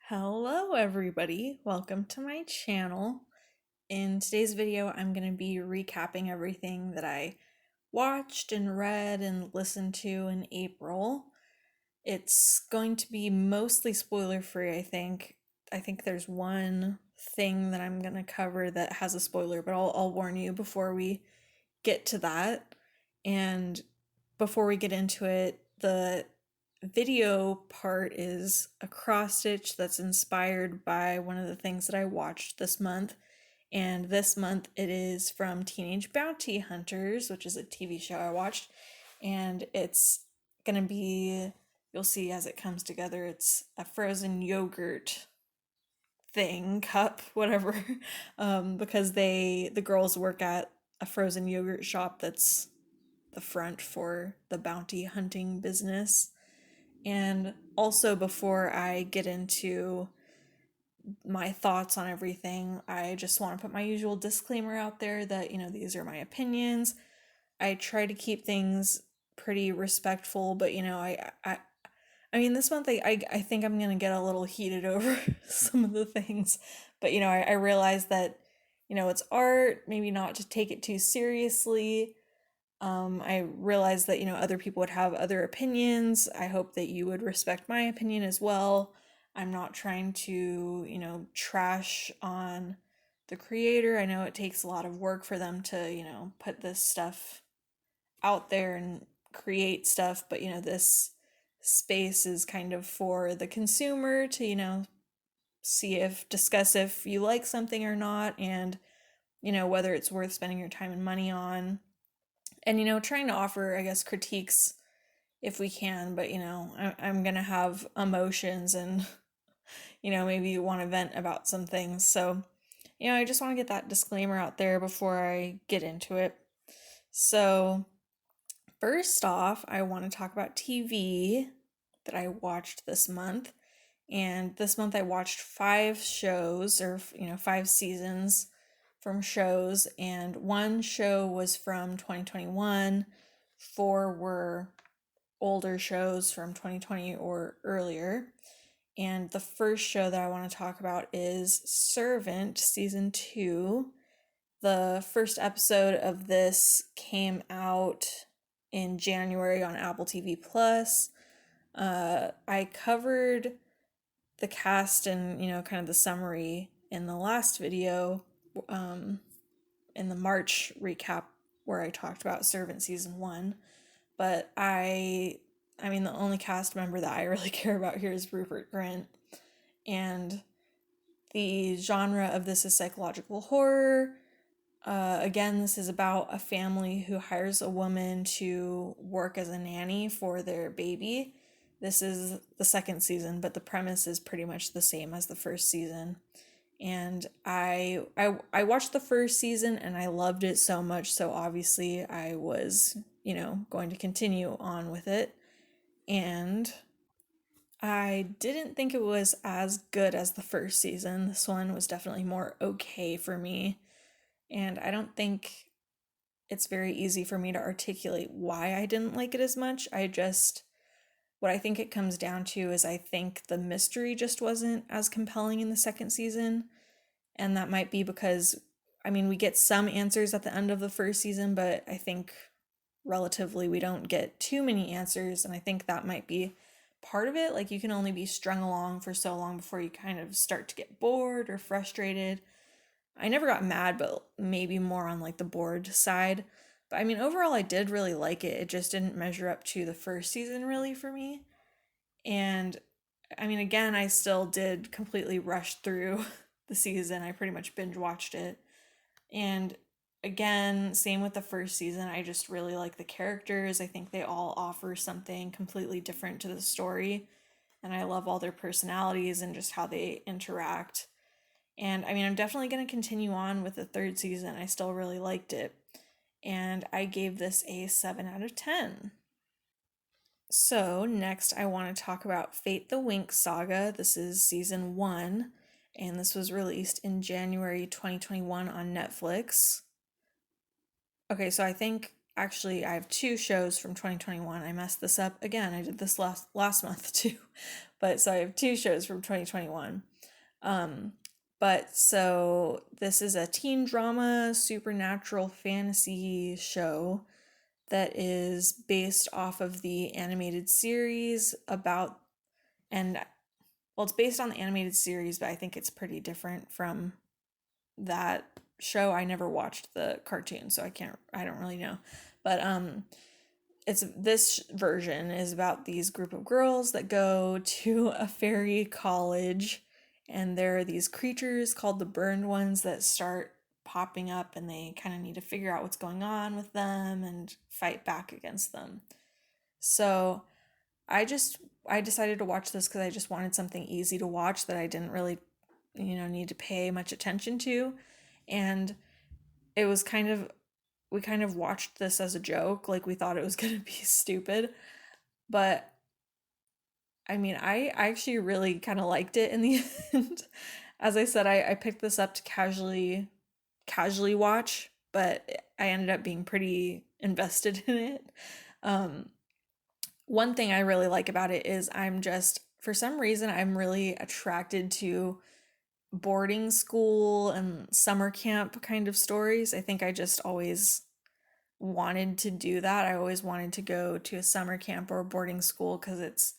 Hello everybody, welcome to my channel. In today's video, I'm going to be recapping everything that I watched and read and listened to in April. It's going to be mostly spoiler free, I think. I think there's one thing that I'm going to cover that has a spoiler, but I'll warn you before we get to that. And before we get into it, the video part is a cross stitch that's inspired by one of the things that I watched this month. And this month it is from Teenage Bounty Hunters, which is a TV show I watched. And it's gonna be, you'll see as it comes together, it's a frozen yogurt thing, cup, whatever. Because the girls work at a frozen yogurt shop that's the front for the bounty hunting business. And also, before I get into my thoughts on everything, I just want to put my usual disclaimer out there that, these are my opinions. I try to keep things pretty respectful, but, I mean, this month I think I'm going to get a little heated over some of the things. But, I realize that, it's art, maybe not to take it too seriously. I realize that, other people would have other opinions. I hope that you would respect my opinion as well. I'm not trying to, trash on the creator. I know it takes a lot of work for them to, put this stuff out there and create stuff, but, this space is kind of for the consumer to, discuss if you like something or not, and, whether it's worth spending your time and money on. And, trying to offer, I guess, critiques if we can, but, I'm going to have emotions and, maybe want to vent about some things. So, I just want to get that disclaimer out there before I get into it. So, first off, I want to talk about TV that I watched this month. And this month I watched 5 shows, or, 5 seasons from shows, and one show was from 2021, 4 were older shows from 2020 or earlier. And the first show that I want to talk about is Servant season 2. The first episode of this came out in January on Apple TV Plus. I covered the cast and, kind of the summary in the last video, in the March recap where I talked about Servant season 1. But I mean, the only cast member that I really care about here is Rupert Grint. And the genre of this is psychological horror. Again, this is about a family who hires a woman to work as a nanny for their baby. This is the second season, but the premise is pretty much the same as the first season. And I watched the first season and I loved it so much, so obviously I was, going to continue on with it. And I didn't think it was as good as the first season. This one was definitely more okay for me. And I don't think it's very easy for me to articulate why I didn't like it as much. What I think it comes down to is I think the mystery just wasn't as compelling in the second season. And that might be because, we get some answers at the end of the first season, but I think relatively we don't get too many answers. And I think that might be part of it. Like, you can only be strung along for so long before you kind of start to get bored or frustrated. I never got mad, but maybe more on like the bored side. But overall, I did really like it. It just didn't measure up to the first season really for me. And again, I still did completely rush through the season. I pretty much binge watched it. And again, same with the first season. I just really like the characters. I think they all offer something completely different to the story. And I love all their personalities and just how they interact. And I'm definitely going to continue on with the third season. I still really liked it. And I gave this a 7 out of 10. So, next I want to talk about Fate the Winx Saga. This is season 1, and this was released in January 2021 on Netflix. Okay, so I think actually, I have two shows from 2021. I messed this up again. I did this last month too. But so I have two shows from 2021. Um, but so this is a teen drama supernatural fantasy show that is based off of the animated series about, and well, it's based on the animated series, but I think it's pretty different from that show. I never watched the cartoon, so I don't really know. But it's this version is about these group of girls that go to a fairy college, and there are these creatures called the burned ones that start popping up, and they kind of need to figure out what's going on with them and fight back against them. So I decided to watch this because I just wanted something easy to watch that I didn't really, need to pay much attention to. And it was we kind of watched this as a joke, like we thought it was going to be stupid. But I mean, I actually really kind of liked it in the end. As I said, I picked this up to casually watch, but I ended up being pretty invested in it. Um, One thing I really like about it is for some reason, I'm really attracted to boarding school and summer camp kind of stories. I think I just always wanted to do that. I always wanted to go to a summer camp or a boarding school because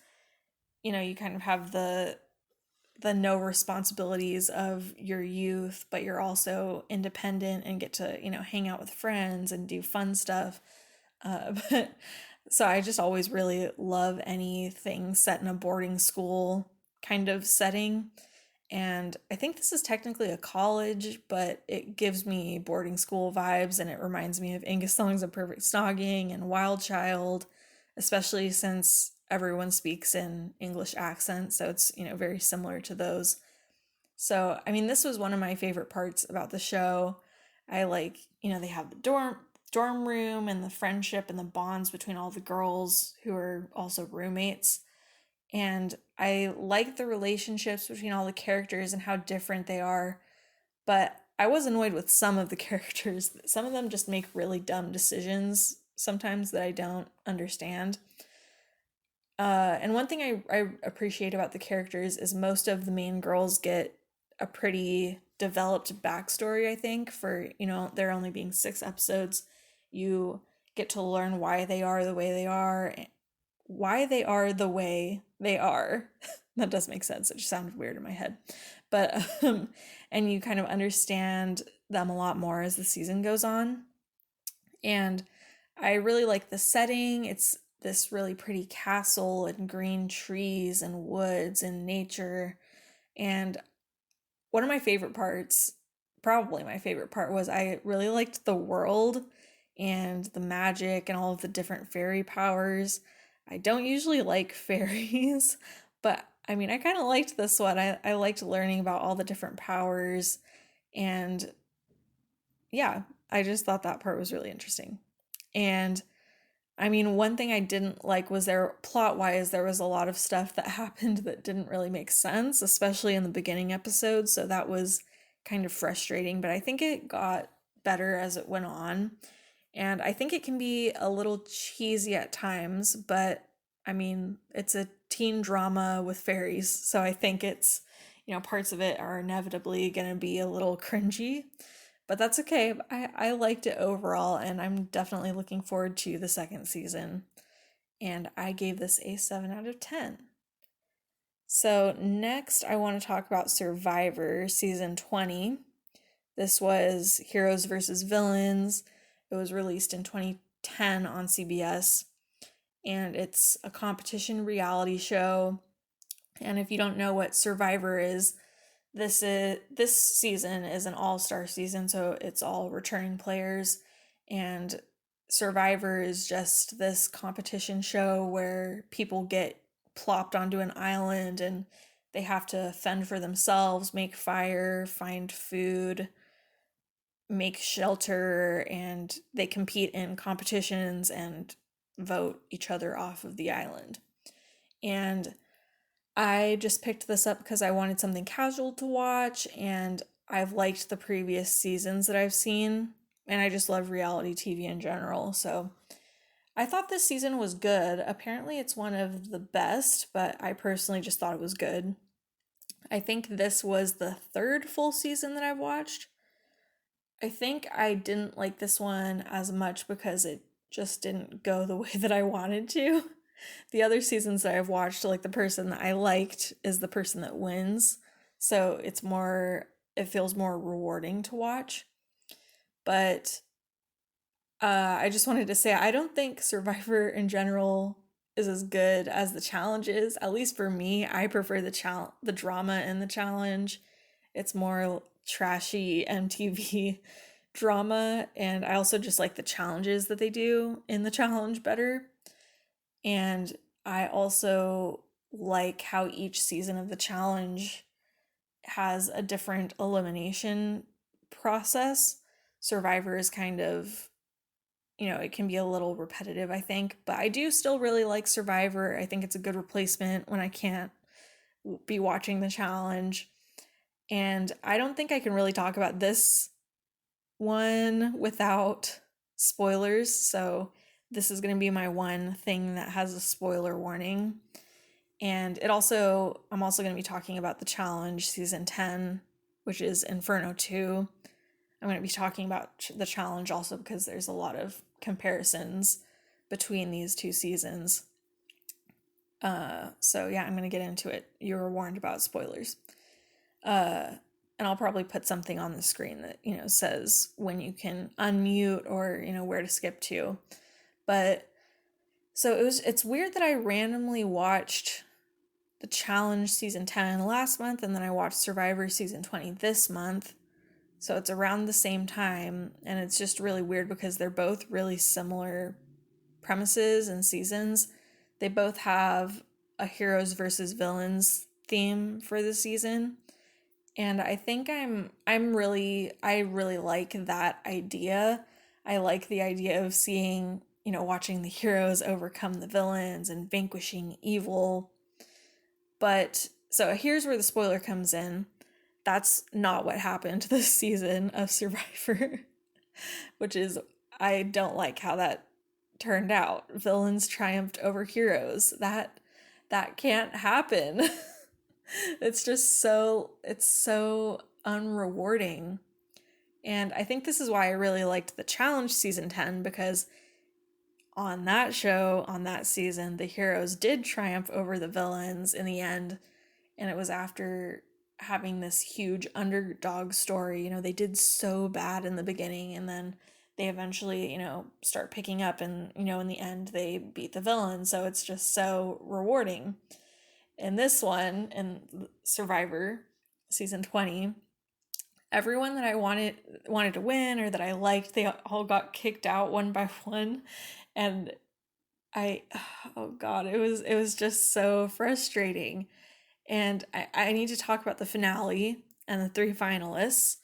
you kind of have the no responsibilities of your youth, but you're also independent and get to, hang out with friends and do fun stuff. But so I just always really love anything set in a boarding school kind of setting. And I think this is technically a college, but it gives me boarding school vibes, and it reminds me of Angus Songs of Perfect Snogging and Wild Child, especially since everyone speaks in English accents, so it's, very similar to those. So, I mean, this was one of my favorite parts about the show. I like, they have the dorm room and the friendship and the bonds between all the girls who are also roommates. And I like the relationships between all the characters and how different they are. But I was annoyed with some of the characters. Some of them just make really dumb decisions sometimes that I don't understand. And one thing I appreciate about the characters is most of the main girls get a pretty developed backstory, I think, for, there only being 6 episodes. You get to learn why they are the way they are, why they are the way they are. That does make sense. It just sounded weird in my head. But, and you kind of understand them a lot more as the season goes on. And I really like the setting. It's this really pretty castle and green trees and woods and nature. And one of my favorite parts, probably my favorite part, was I really liked the world and the magic and all of the different fairy powers. I don't usually like fairies, but I mean, I kind of liked this one. I liked learning about all the different powers, and yeah, I just thought that part was really interesting. And I mean, one thing I didn't like was plot wise, there was a lot of stuff that happened that didn't really make sense, especially in the beginning episodes. So that was kind of frustrating, but I think it got better as it went on. And I think it can be a little cheesy at times, but I mean, it's a teen drama with fairies. So I think parts of it are inevitably going to be a little cringy. But that's okay. I liked it overall, and I'm definitely looking forward to the second season. And I gave this a 7 out of 10. So next, I want to talk about Survivor Season 20. This was Heroes versus Villains. It was released in 2010 on CBS. And it's a competition reality show. And if you don't know what Survivor is, this season is an all-star season, so it's all returning players, and Survivor is just this competition show where people get plopped onto an island and they have to fend for themselves, make fire, find food, make shelter, and they compete in competitions and vote each other off of the island. And I just picked this up because I wanted something casual to watch, and I've liked the previous seasons that I've seen. and I just love reality TV in general. So I thought this season was good. Apparently, it's one of the best, but I personally just thought it was good. I think this was the third full season that I've watched. I think I didn't like this one as much because it just didn't go the way that I wanted to. The other seasons that I've watched, like the person that I liked is the person that wins. So it feels more rewarding to watch. But I just wanted to say I don't think Survivor in general is as good as the challenge is. At least for me, I prefer the drama in the challenge. It's more trashy MTV drama, and I also just like the challenges that they do in the challenge better. And I also like how each season of the challenge has a different elimination process. Survivor is kind of, it can be a little repetitive, I think, but I do still really like Survivor. I think it's a good replacement when I can't be watching the challenge. And I don't think I can really talk about this one without spoilers. So this is going to be my one thing that has a spoiler warning. And I'm also going to be talking about the challenge season 10, which is Inferno 2. I'm going to be talking about the challenge also because there's a lot of comparisons between these two seasons. So yeah, I'm going to get into it. You were warned about spoilers. And I'll probably put something on the screen that, says when you can unmute or, where to skip to. But so it's weird that I randomly watched the challenge season 10 last month and then I watched Survivor season 20 this month. So it's around the same time, and it's just really weird because they're both really similar premises and seasons. They both have a heroes versus villains theme for the season. And I think I really like that idea. I like the idea of seeing, watching the heroes overcome the villains and vanquishing evil. But so here's where the spoiler comes in. That's not what happened this season of Survivor, which is, I don't like how that turned out. Villains triumphed over heroes. That can't happen. It's so unrewarding. And I think this is why I really liked the challenge season 10, because on that show, on that season, the heroes did triumph over the villains in the end. And it was after having this huge underdog story. They did so bad in the beginning, and then they eventually, start picking up, and, in the end, they beat the villain. So it's just so rewarding. In this one, in Survivor season 20, everyone that I wanted to win or that I liked, they all got kicked out one by one. And oh God, it was just so frustrating. And I need to talk about the finale and the three finalists.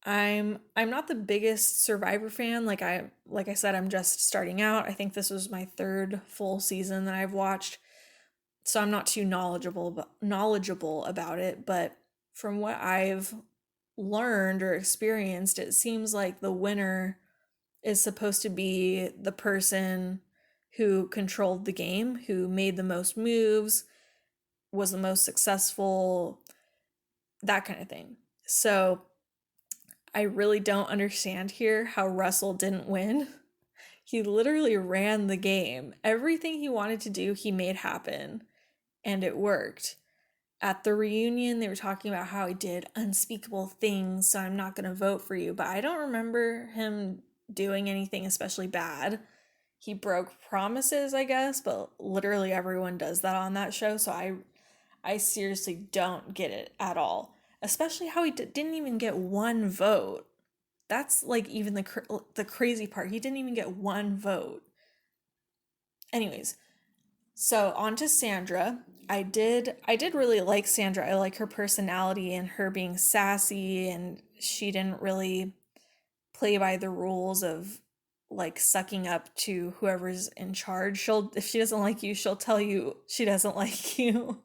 I'm not the biggest Survivor fan. Like I said, I'm just starting out. I think this was my third full season that I've watched. So I'm not too knowledgeable about it, but from what I've learned or experienced, it seems like the winner is supposed to be the person who controlled the game, who made the most moves, was the most successful, that kind of thing. So I really don't understand here how Russell didn't win. He literally ran the game. Everything he wanted to do, he made happen, and it worked. At the reunion, they were talking about how he did unspeakable things, so I'm not going to vote for you, but I don't remember him doing anything especially bad. He broke promises, I guess, but literally everyone does that on that show, so I seriously don't get it at all. Especially how he didn't even get one vote. That's like even the crazy part. He didn't even get one vote. Anyways, so on to Sandra. I did really like Sandra. I like her personality and her being sassy, and she didn't really play by the rules of like sucking up to whoever's in charge. If she doesn't like you, she'll tell you she doesn't like you.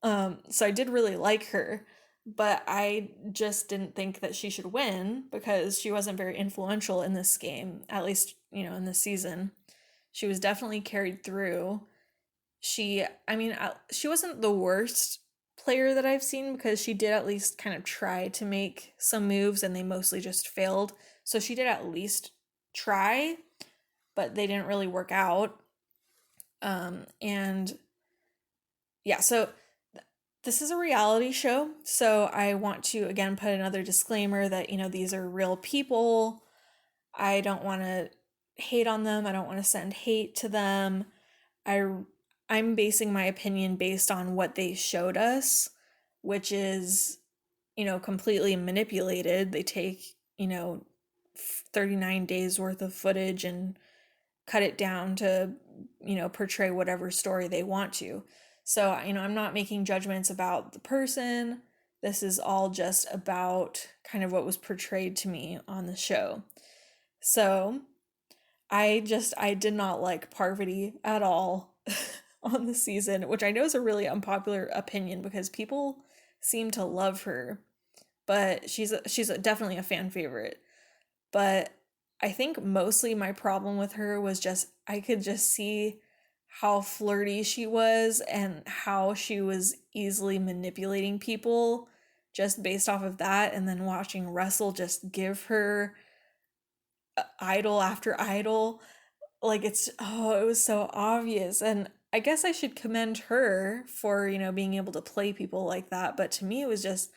So I did really like her. but I just didn't think that she should win because she wasn't very influential in this game, at least, in this season. She was definitely carried through. She wasn't the worst player that I've seen because she did at least kind of try to make some moves and they mostly just failed. So she did at least try, but they didn't really work out. And yeah, so this is a reality show. So I want to again put another disclaimer that, these are real people. I don't want to hate on them. I don't want to send hate to them. I I'm basing my opinion based on what they showed us, which is, completely manipulated. They take, 39 days worth of footage and cut it down to, portray whatever story they want to. So, I'm not making judgments about the person. This is all just about kind of what was portrayed to me on the show. So, I did not like Parvati at all on the season, which I know is a really unpopular opinion because people seem to love her, but definitely a fan favorite. But I think mostly my problem with her was just I could just see how flirty she was and how she was easily manipulating people just based off of that, and then watching Russell just give her idol after idol. Like it was so obvious. And I guess I should commend her for, being able to play people like that. But to me, it was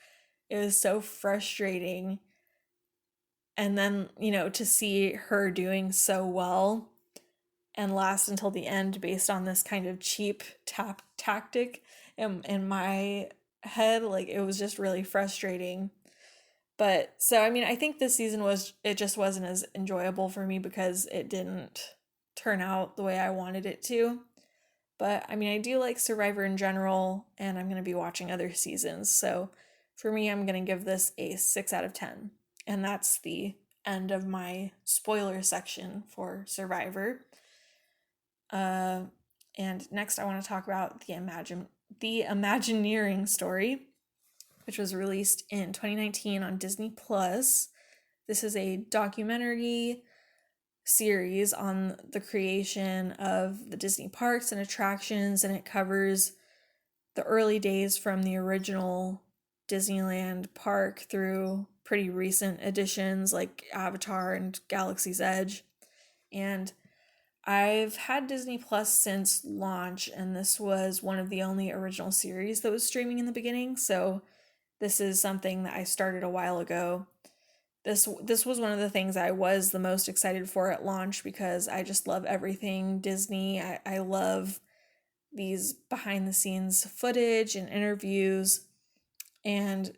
so frustrating. And then, to see her doing so well and last until the end based on this kind of cheap tactic in my head, like it was just really frustrating. But so, I think this season it just wasn't as enjoyable for me because it didn't turn out the way I wanted it to. But I do like Survivor in general, and I'm going to be watching other seasons. So for me, I'm going to give this a 6 out of 10. And that's the end of my spoiler section for Survivor. And next, I want to talk about the Imagineering Story, which was released in 2019 on Disney Plus. This is a documentary series on the creation of the Disney parks and attractions, and it covers the early days from the original Disneyland park through pretty recent additions like Avatar and Galaxy's Edge. And I've had Disney Plus since launch, and this was one of the only original series that was streaming in the beginning, so this is something that I started a while ago. This was one of the things I was the most excited for at launch because I just love everything Disney. I love these behind the scenes footage and interviews. And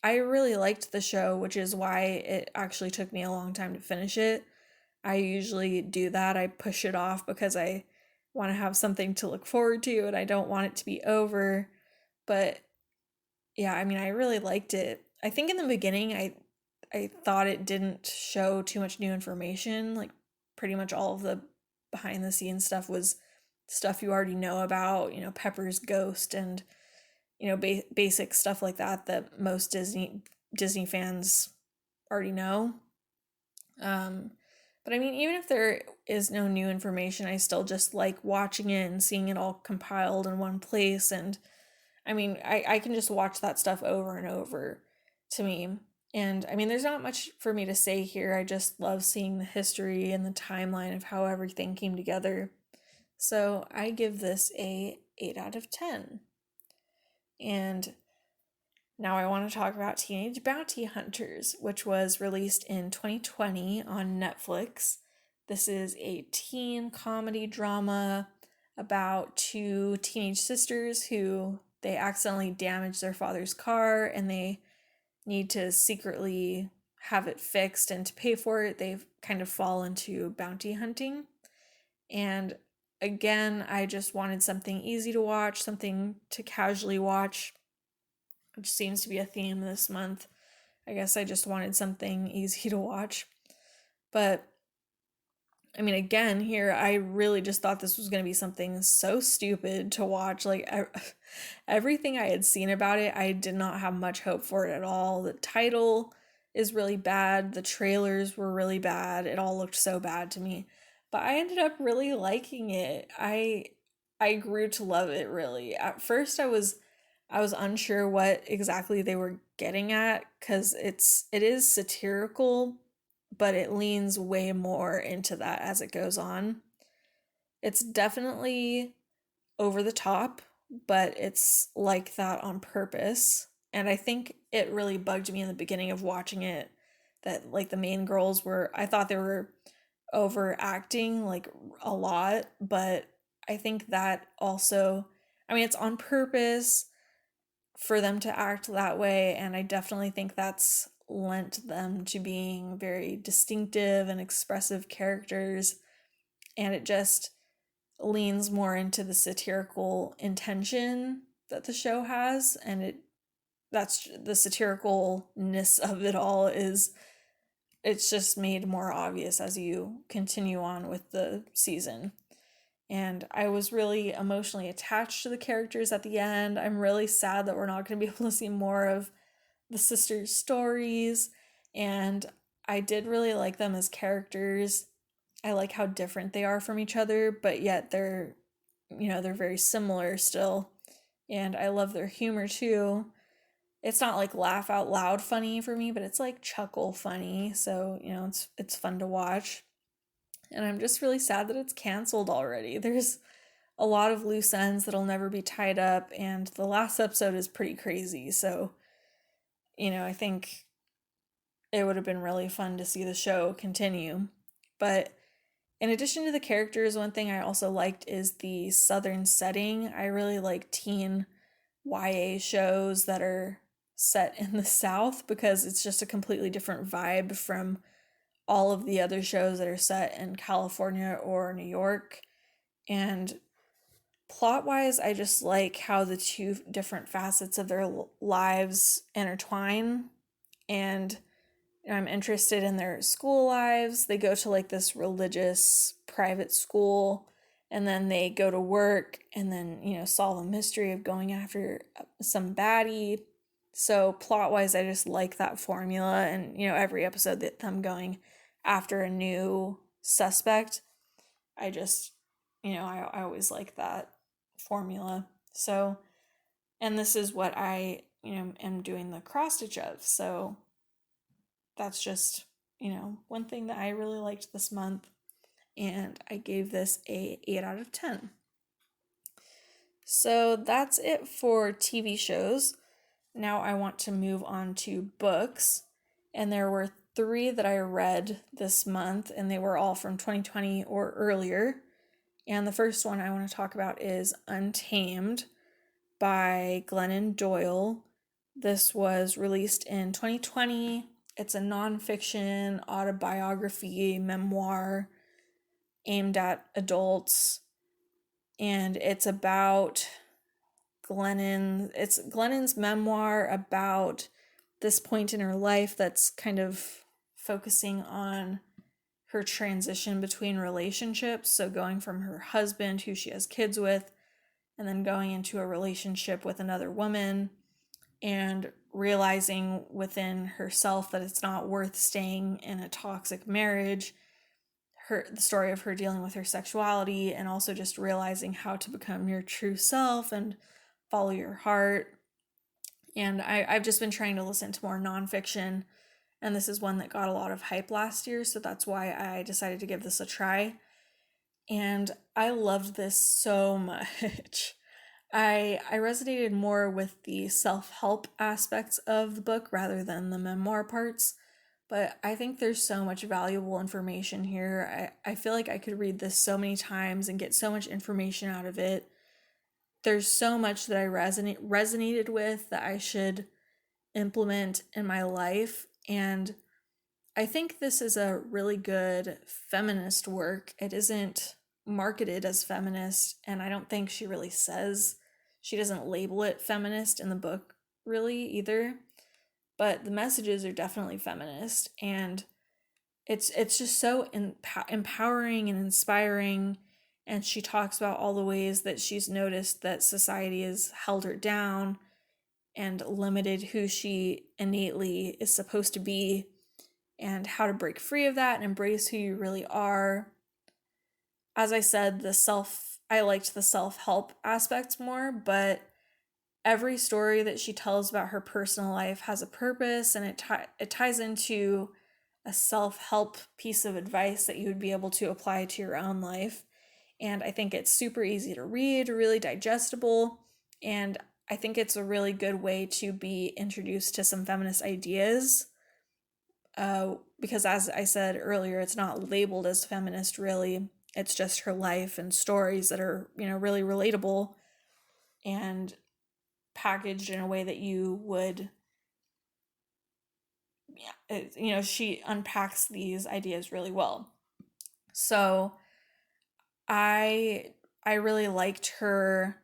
I really liked the show, which is why it actually took me a long time to finish it. I usually do that. I push it off because I want to have something to look forward to and I don't want it to be over. But yeah, I really liked it. I think in the beginning I thought it didn't show too much new information. Like pretty much all of the behind the scenes stuff was stuff you already know about, Pepper's ghost and basic stuff like that most Disney fans already know. But even if there is no new information, I still just like watching it and seeing it all compiled in one place. And I can just watch that stuff over and over to me. And there's not much for me to say here. I just love seeing the history and the timeline of how everything came together. So I give this a 8 out of 10. And now I want to talk about Teenage Bounty Hunters, which was released in 2020 on Netflix. This is a teen comedy drama about two teenage sisters who they accidentally damage their father's car and they need to secretly have it fixed, and to pay for it, they kind of fall into bounty hunting. And again, I just wanted something easy to watch, something to casually watch, which seems to be a theme this month. I guess I just wanted something easy to watch. But I mean, again, here, I really just thought this was going to be something so stupid to watch. Like, everything I had seen about it, I did not have much hope for it at all. The title is really bad. The trailers were really bad. It all looked so bad to me. But I ended up really liking it. I grew to love it, really. At first, I was unsure what exactly they were getting at, cuz it is satirical, but it leans way more into that as it goes on. It's definitely over the top, but it's like that on purpose. And I think it really bugged me in the beginning of watching it that like the main girls were, I thought they were overacting like a lot, but I think that also, I mean, it's on purpose for them to act that way, and I definitely think that's lent them to being very distinctive and expressive characters, and it just leans more into the satirical intention that the show has, and that's the satiricalness of it all is it's just made more obvious as you continue on with the season. And I was really emotionally attached to the characters at the end. I'm really sad that we're not going to be able to see more of the sisters' stories. And I did really like them as characters. I like how different they are from each other, but yet they're very similar still. And I love their humor too. It's not like laugh out loud funny for me, but it's like chuckle funny. So, it's fun to watch. And I'm just really sad that it's canceled already. There's a lot of loose ends that'll never be tied up, and the last episode is pretty crazy. So, I think it would have been really fun to see the show continue. But in addition to the characters, one thing I also liked is the southern setting. I really like teen YA shows that are set in the South because it's just a completely different vibe from all of the other shows that are set in California or New York. And plot wise, I just like how the two different facets of their lives intertwine. And I'm interested in their school lives. They go to like this religious private school, and then they go to work and then, solve a mystery of going after some baddie. So plot wise, I just like that formula, and every episode that them going after a new suspect, I just, I always like that formula. So, and this is what I, am doing the cross stitch of. So that's just, one thing that I really liked this month. And I gave this a 8 out of 10. So that's it for TV shows. Now I want to move on to books. And there were 3 that I read this month, and they were all from 2020 or earlier. And the first one I want to talk about is Untamed by Glennon Doyle. This was released in 2020. It's a nonfiction autobiography memoir aimed at adults, and it's about it's Glennon's memoir about this point in her life that's kind of focusing on her transition between relationships. So going from her husband, who she has kids with, and then going into a relationship with another woman, and realizing within herself that it's not worth staying in a toxic marriage. The story of her dealing with her sexuality, and also just realizing how to become your true self and follow your heart. And I've just been trying to listen to more nonfiction, and this is one that got a lot of hype last year, so that's why I decided to give this a try. And I loved this so much. I resonated more with the self-help aspects of the book rather than the memoir parts, but I think there's so much valuable information here. I feel like I could read this so many times and get so much information out of it. There's so much that I resonated with that I should implement in my life, and I think this is a really good feminist work. It isn't marketed as feminist, and I don't think she really says, she doesn't label it feminist in the book really either, but the messages are definitely feminist, and it's just so empowering and inspiring. And she talks about all the ways that she's noticed that society has held her down and limited who she innately is supposed to be, and how to break free of that and embrace who you really are. As I said, I liked the self-help aspects more, but every story that she tells about her personal life has a purpose, and it ties into a self-help piece of advice that you would be able to apply to your own life. And I think it's super easy to read, really digestible, and I think it's a really good way to be introduced to some feminist ideas. Because as I said earlier, it's not labeled as feminist really. It's just her life and stories that are, really relatable and packaged in a way that you would, she unpacks these ideas really well. So I I really liked her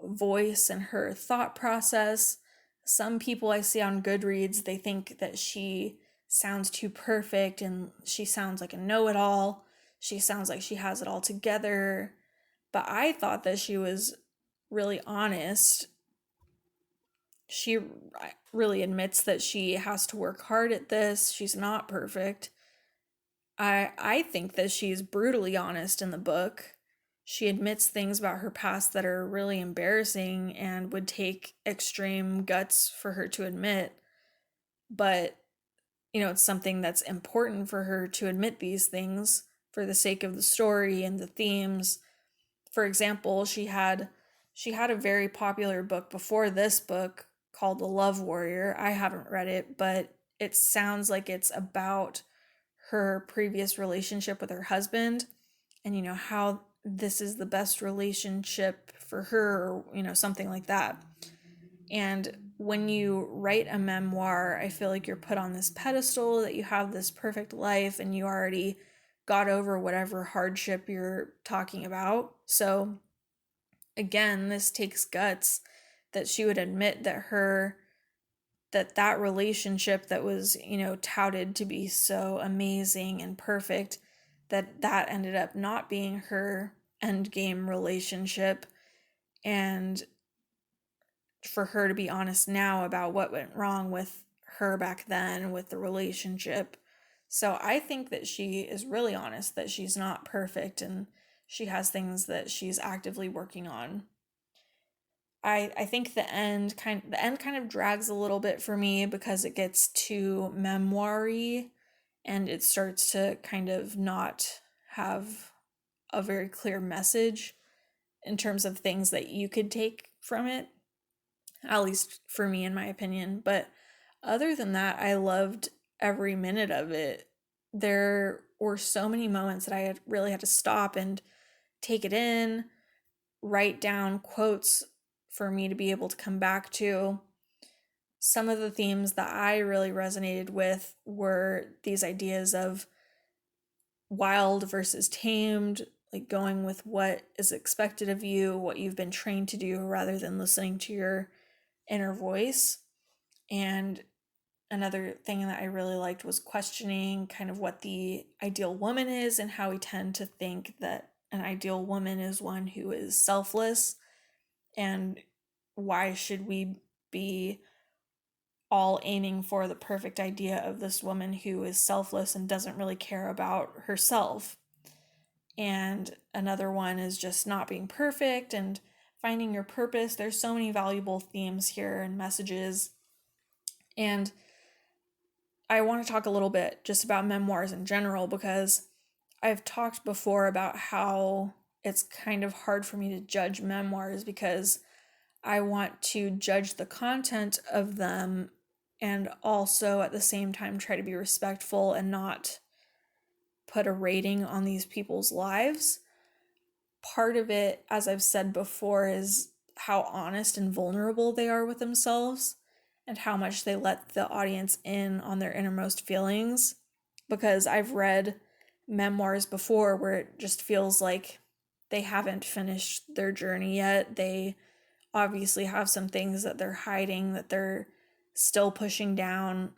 voice and her thought process. Some people I see on Goodreads, they think that she sounds too perfect and she sounds like a know-it-all. She sounds like she has it all together. But I thought that she was really honest. She really admits that she has to work hard at this. She's not perfect. I think that she's brutally honest in the book. She admits things about her past that are really embarrassing and would take extreme guts for her to admit. But, it's something that's important for her to admit these things for the sake of the story and the themes. For example, she had a very popular book before this book called The Love Warrior. I haven't read it, but it sounds like it's about her previous relationship with her husband, and how this is the best relationship for her, or something like that. And when you write a memoir, I feel like you're put on this pedestal that you have this perfect life and you already got over whatever hardship you're talking about. So again, this takes guts that she would admit that relationship that was, touted to be so amazing and perfect, that ended up not being her end game relationship. And for her to be honest now about what went wrong with her back then with the relationship. So I think that she is really honest, that she's not perfect and she has things that she's actively working on. I think the end kind of drags a little bit for me because it gets too memoir-y and it starts to kind of not have a very clear message in terms of things that you could take from it, at least for me, in my opinion. But other than that, I loved every minute of it. There were so many moments that I really had to stop and take it in, write down quotes for me to be able to come back to. Some of the themes that I really resonated with were these ideas of wild versus tamed, like going with what is expected of you, what you've been trained to do, rather than listening to your inner voice. And another thing that I really liked was questioning kind of what the ideal woman is and how we tend to think that an ideal woman is one who is selfless, and why should we be all aiming for the perfect idea of this woman who is selfless and doesn't really care about herself. And another one is just not being perfect and finding your purpose. There's so many valuable themes here and messages. And I want to talk a little bit just about memoirs in general, because I've talked before about how it's kind of hard for me to judge memoirs because I want to judge the content of them and also at the same time try to be respectful and not put a rating on these people's lives. Part of it, as I've said before, is how honest and vulnerable they are with themselves and how much they let the audience in on their innermost feelings. Because I've read memoirs before where it just feels like they haven't finished their journey yet. They obviously have some things that they're hiding, that they're still pushing down,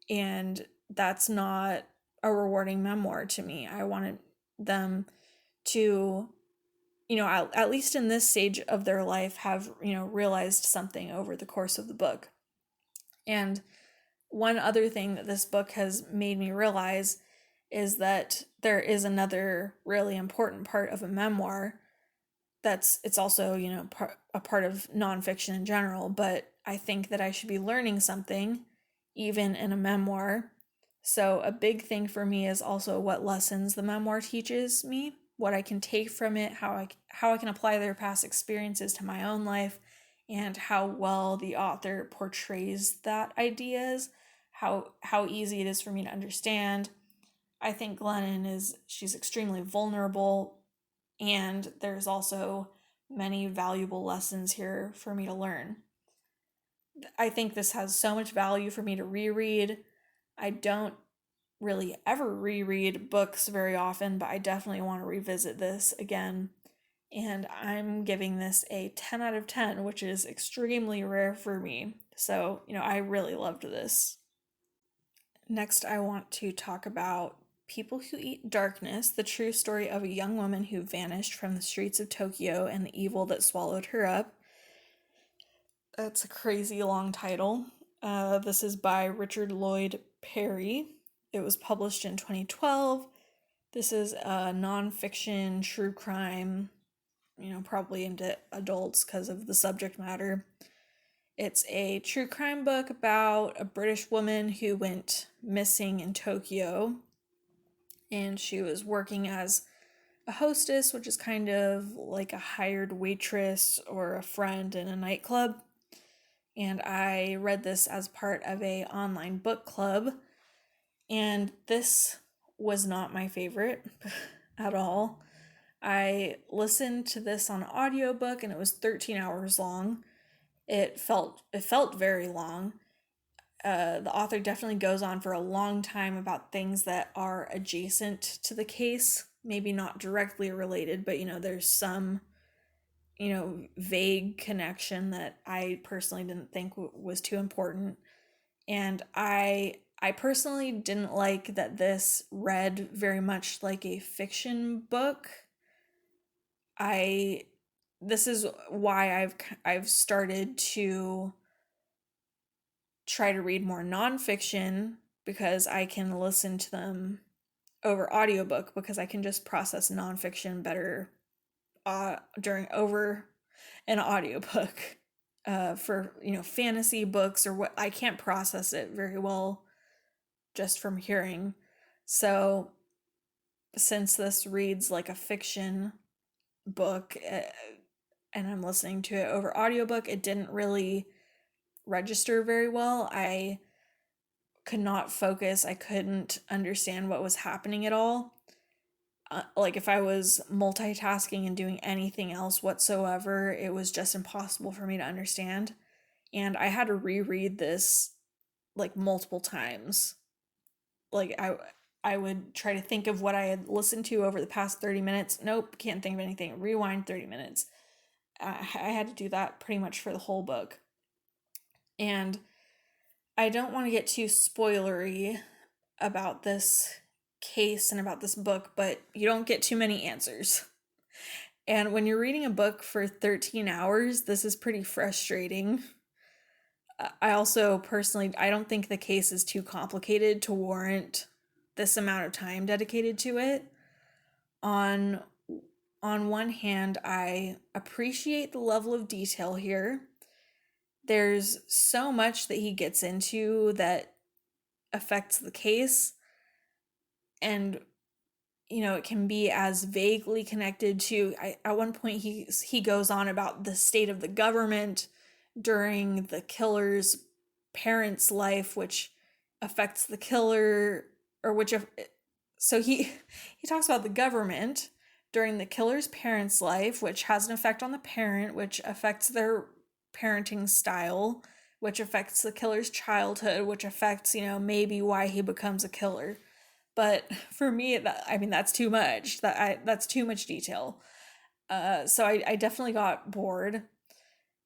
and that's not a rewarding memoir to me. I wanted them to, at least in this stage of their life, have, realized something over the course of the book. And one other thing that this book has made me realize is that there is another really important part of a memoir it's also, a part of nonfiction in general, but I think that I should be learning something even in a memoir. So a big thing for me is also what lessons the memoir teaches me, what I can take from it, how I can apply their past experiences to my own life, and how well the author portrays that ideas, how easy it is for me to understand. I think Glennon she's extremely vulnerable, and there's also many valuable lessons here for me to learn. I think this has so much value for me to reread. I don't really ever reread books very often, but I definitely want to revisit this again. And I'm giving this a 10 out of 10, which is extremely rare for me. So, I really loved this. Next, I want to talk about People Who Eat Darkness, the true story of a young woman who vanished from the streets of Tokyo and the evil that swallowed her up. That's a crazy long title. This is by Richard Lloyd Parry. It was published in 2012. This is a nonfiction true crime, probably aimed at adults because of the subject matter. It's a true crime book about a British woman who went missing in Tokyo, and she was working as a hostess, which is kind of like a hired waitress or a friend in a nightclub. And I read this as part of a online book club, and this was not my favorite at all. I listened to this on audiobook, and it was 13 hours long. It felt very long. The author definitely goes on for a long time about things that are adjacent to the case, maybe not directly related, but there's some vague connection that I personally didn't think was too important. And I personally didn't like that this read very much like a fiction book. This is why I've started to try to read more nonfiction, because I can listen to them over audiobook, because I can just process nonfiction better over an audiobook. For fantasy books or what, I can't process it very well just from hearing. So since this reads like a fiction book, and I'm listening to it over audiobook, it didn't really register very well. I could not focus. I couldn't understand what was happening at all. Like if I was multitasking and doing anything else whatsoever, it was just impossible for me to understand. And I had to reread this like multiple times. Like I would try to think of what I had listened to over the past 30 minutes. Nope, can't think of anything. Rewind 30 minutes. I had to do that pretty much for the whole book. And I don't want to get too spoilery about this case and about this book, but you don't get too many answers. And when you're reading a book for 13 hours, this is pretty frustrating. I also personally, I don't think the case is too complicated to warrant this amount of time dedicated to it. On one hand, I appreciate the level of detail here. There's so much that he gets into that affects the case, and it can be as vaguely connected to, at one point he goes on about the state of the government during the killer's parents' life, which affects the killer, or so he talks about the government during the killer's parents' life, which has an effect on the parent, which affects their parenting style, which affects the killer's childhood, which affects, maybe why he becomes a killer. But for me, that's too much. That's too much detail. So I definitely got bored.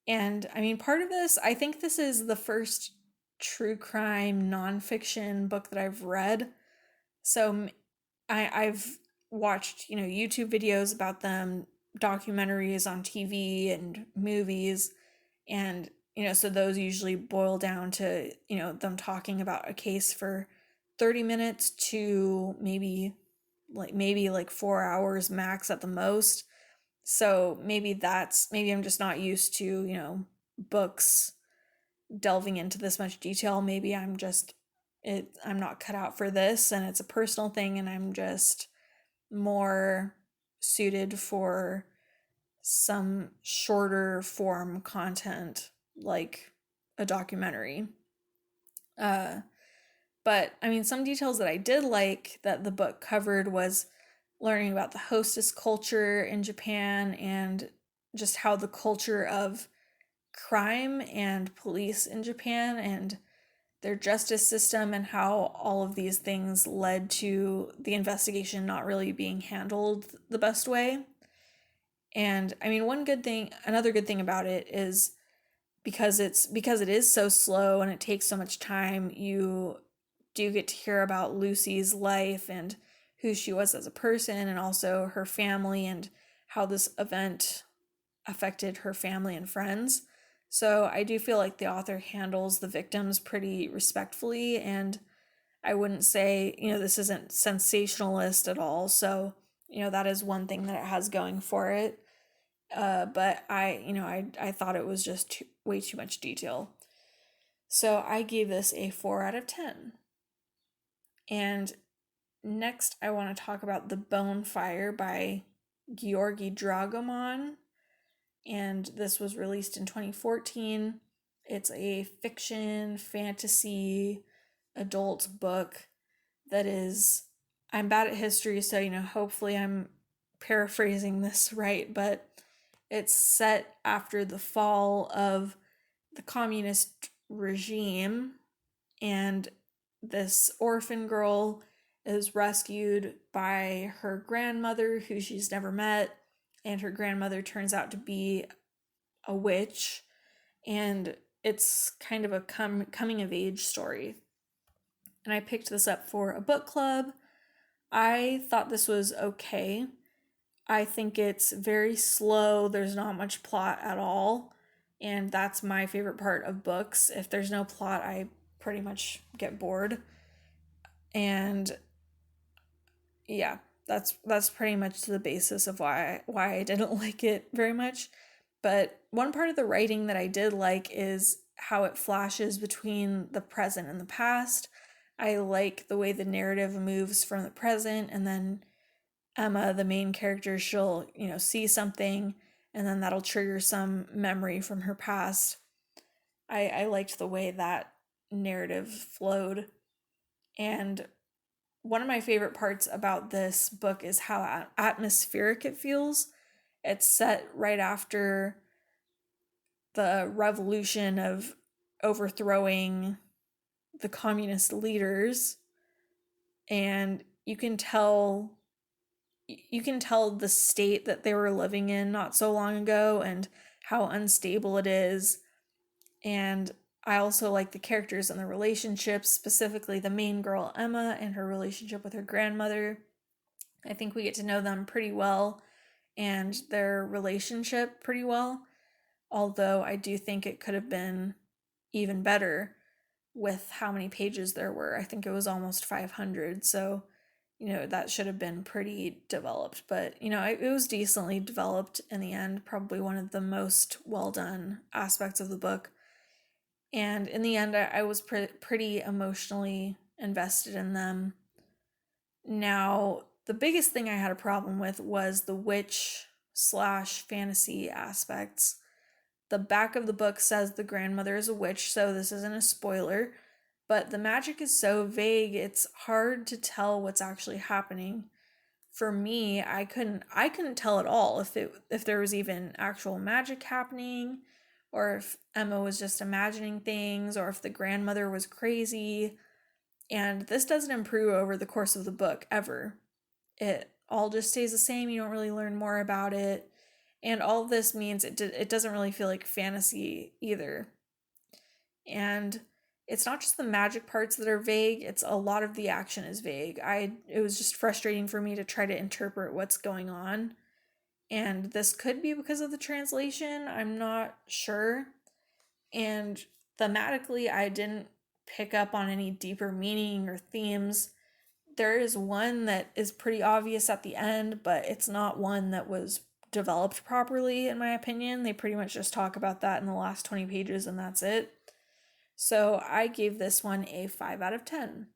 And part of this, I think this is the first true crime nonfiction book that I've read. So I've watched, YouTube videos about them, documentaries on TV and movies, and so those usually boil down to, them talking about a case for 30 minutes to maybe like 4 hours max at the most. So maybe I'm just not used to, books delving into this much detail. Maybe I'm not cut out for this, and it's a personal thing, and I'm just more suited for some shorter form content like a documentary. Uh, but I mean, some details that I did like that the book covered was learning about the hostess culture in Japan and just how the culture of crime and police in Japan and their justice system and how all of these things led to the investigation not really being handled the best way. And I mean, another good thing about it is because it is so slow and it takes so much time, you do get to hear about Lucy's life and who she was as a person and also her family and how this event affected her family and friends. So I do feel like the author handles the victims pretty respectfully, and I wouldn't say, this isn't sensationalist at all. So, that is one thing that it has going for it. But I thought it was just way too much detail. So I gave this a 4 out of 10. And next, I want to talk about The Bone Fire by Gyorgy Dragoman. And this was released in 2014. It's a fiction, fantasy, adult book that is. I'm bad at history, so, hopefully I'm paraphrasing this right, but it's set after the fall of the communist regime, and this orphan girl is rescued by her grandmother, who she's never met, and her grandmother turns out to be a witch, and it's kind of a coming of age story. And I picked this up for a book club. I thought this was okay. I think it's very slow. There's not much plot at all. And that's my favorite part of books. If there's no plot, I pretty much get bored. And yeah, that's pretty much the basis of why I didn't like it very much. But one part of the writing that I did like is how it flashes between the present and the past. I like the way the narrative moves from the present, and then Emma, the main character, she'll, see something and then that'll trigger some memory from her past. I liked the way that narrative flowed. And one of my favorite parts about this book is how atmospheric it feels. It's set right after the revolution of overthrowing the communist leaders, and you can tell the state that they were living in not so long ago and how unstable it is. And I also like the characters and the relationships, specifically the main girl Emma and her relationship with her grandmother. I think we get to know them pretty well and their relationship pretty well, although I do think it could have been even better with how many pages there were. I think it was almost 500, so that should have been pretty developed, but it was decently developed in the end, probably one of the most well done aspects of the book. And in the end, I was pretty emotionally invested in them. Now, the biggest thing I had a problem with was the witch slash fantasy aspects. The back of the book says the grandmother is a witch, so this isn't a spoiler, but the magic is so vague, it's hard to tell what's actually happening. For me, I couldn't tell at all if there was even actual magic happening, or if Emma was just imagining things, or if the grandmother was crazy. And this doesn't improve over the course of the book ever. It all just stays the same. You don't really learn more about it. And all of this means it doesn't really feel like fantasy either. And it's not just the magic parts that are vague, it's a lot of the action is vague. It was just frustrating for me to try to interpret what's going on. And this could be because of the translation, I'm not sure. And thematically, I didn't pick up on any deeper meaning or themes. There is one that is pretty obvious at the end, but it's not one that was developed properly, in my opinion. They pretty much just talk about that in the last 20 pages, and that's it. So I gave this one a 5 out of 10.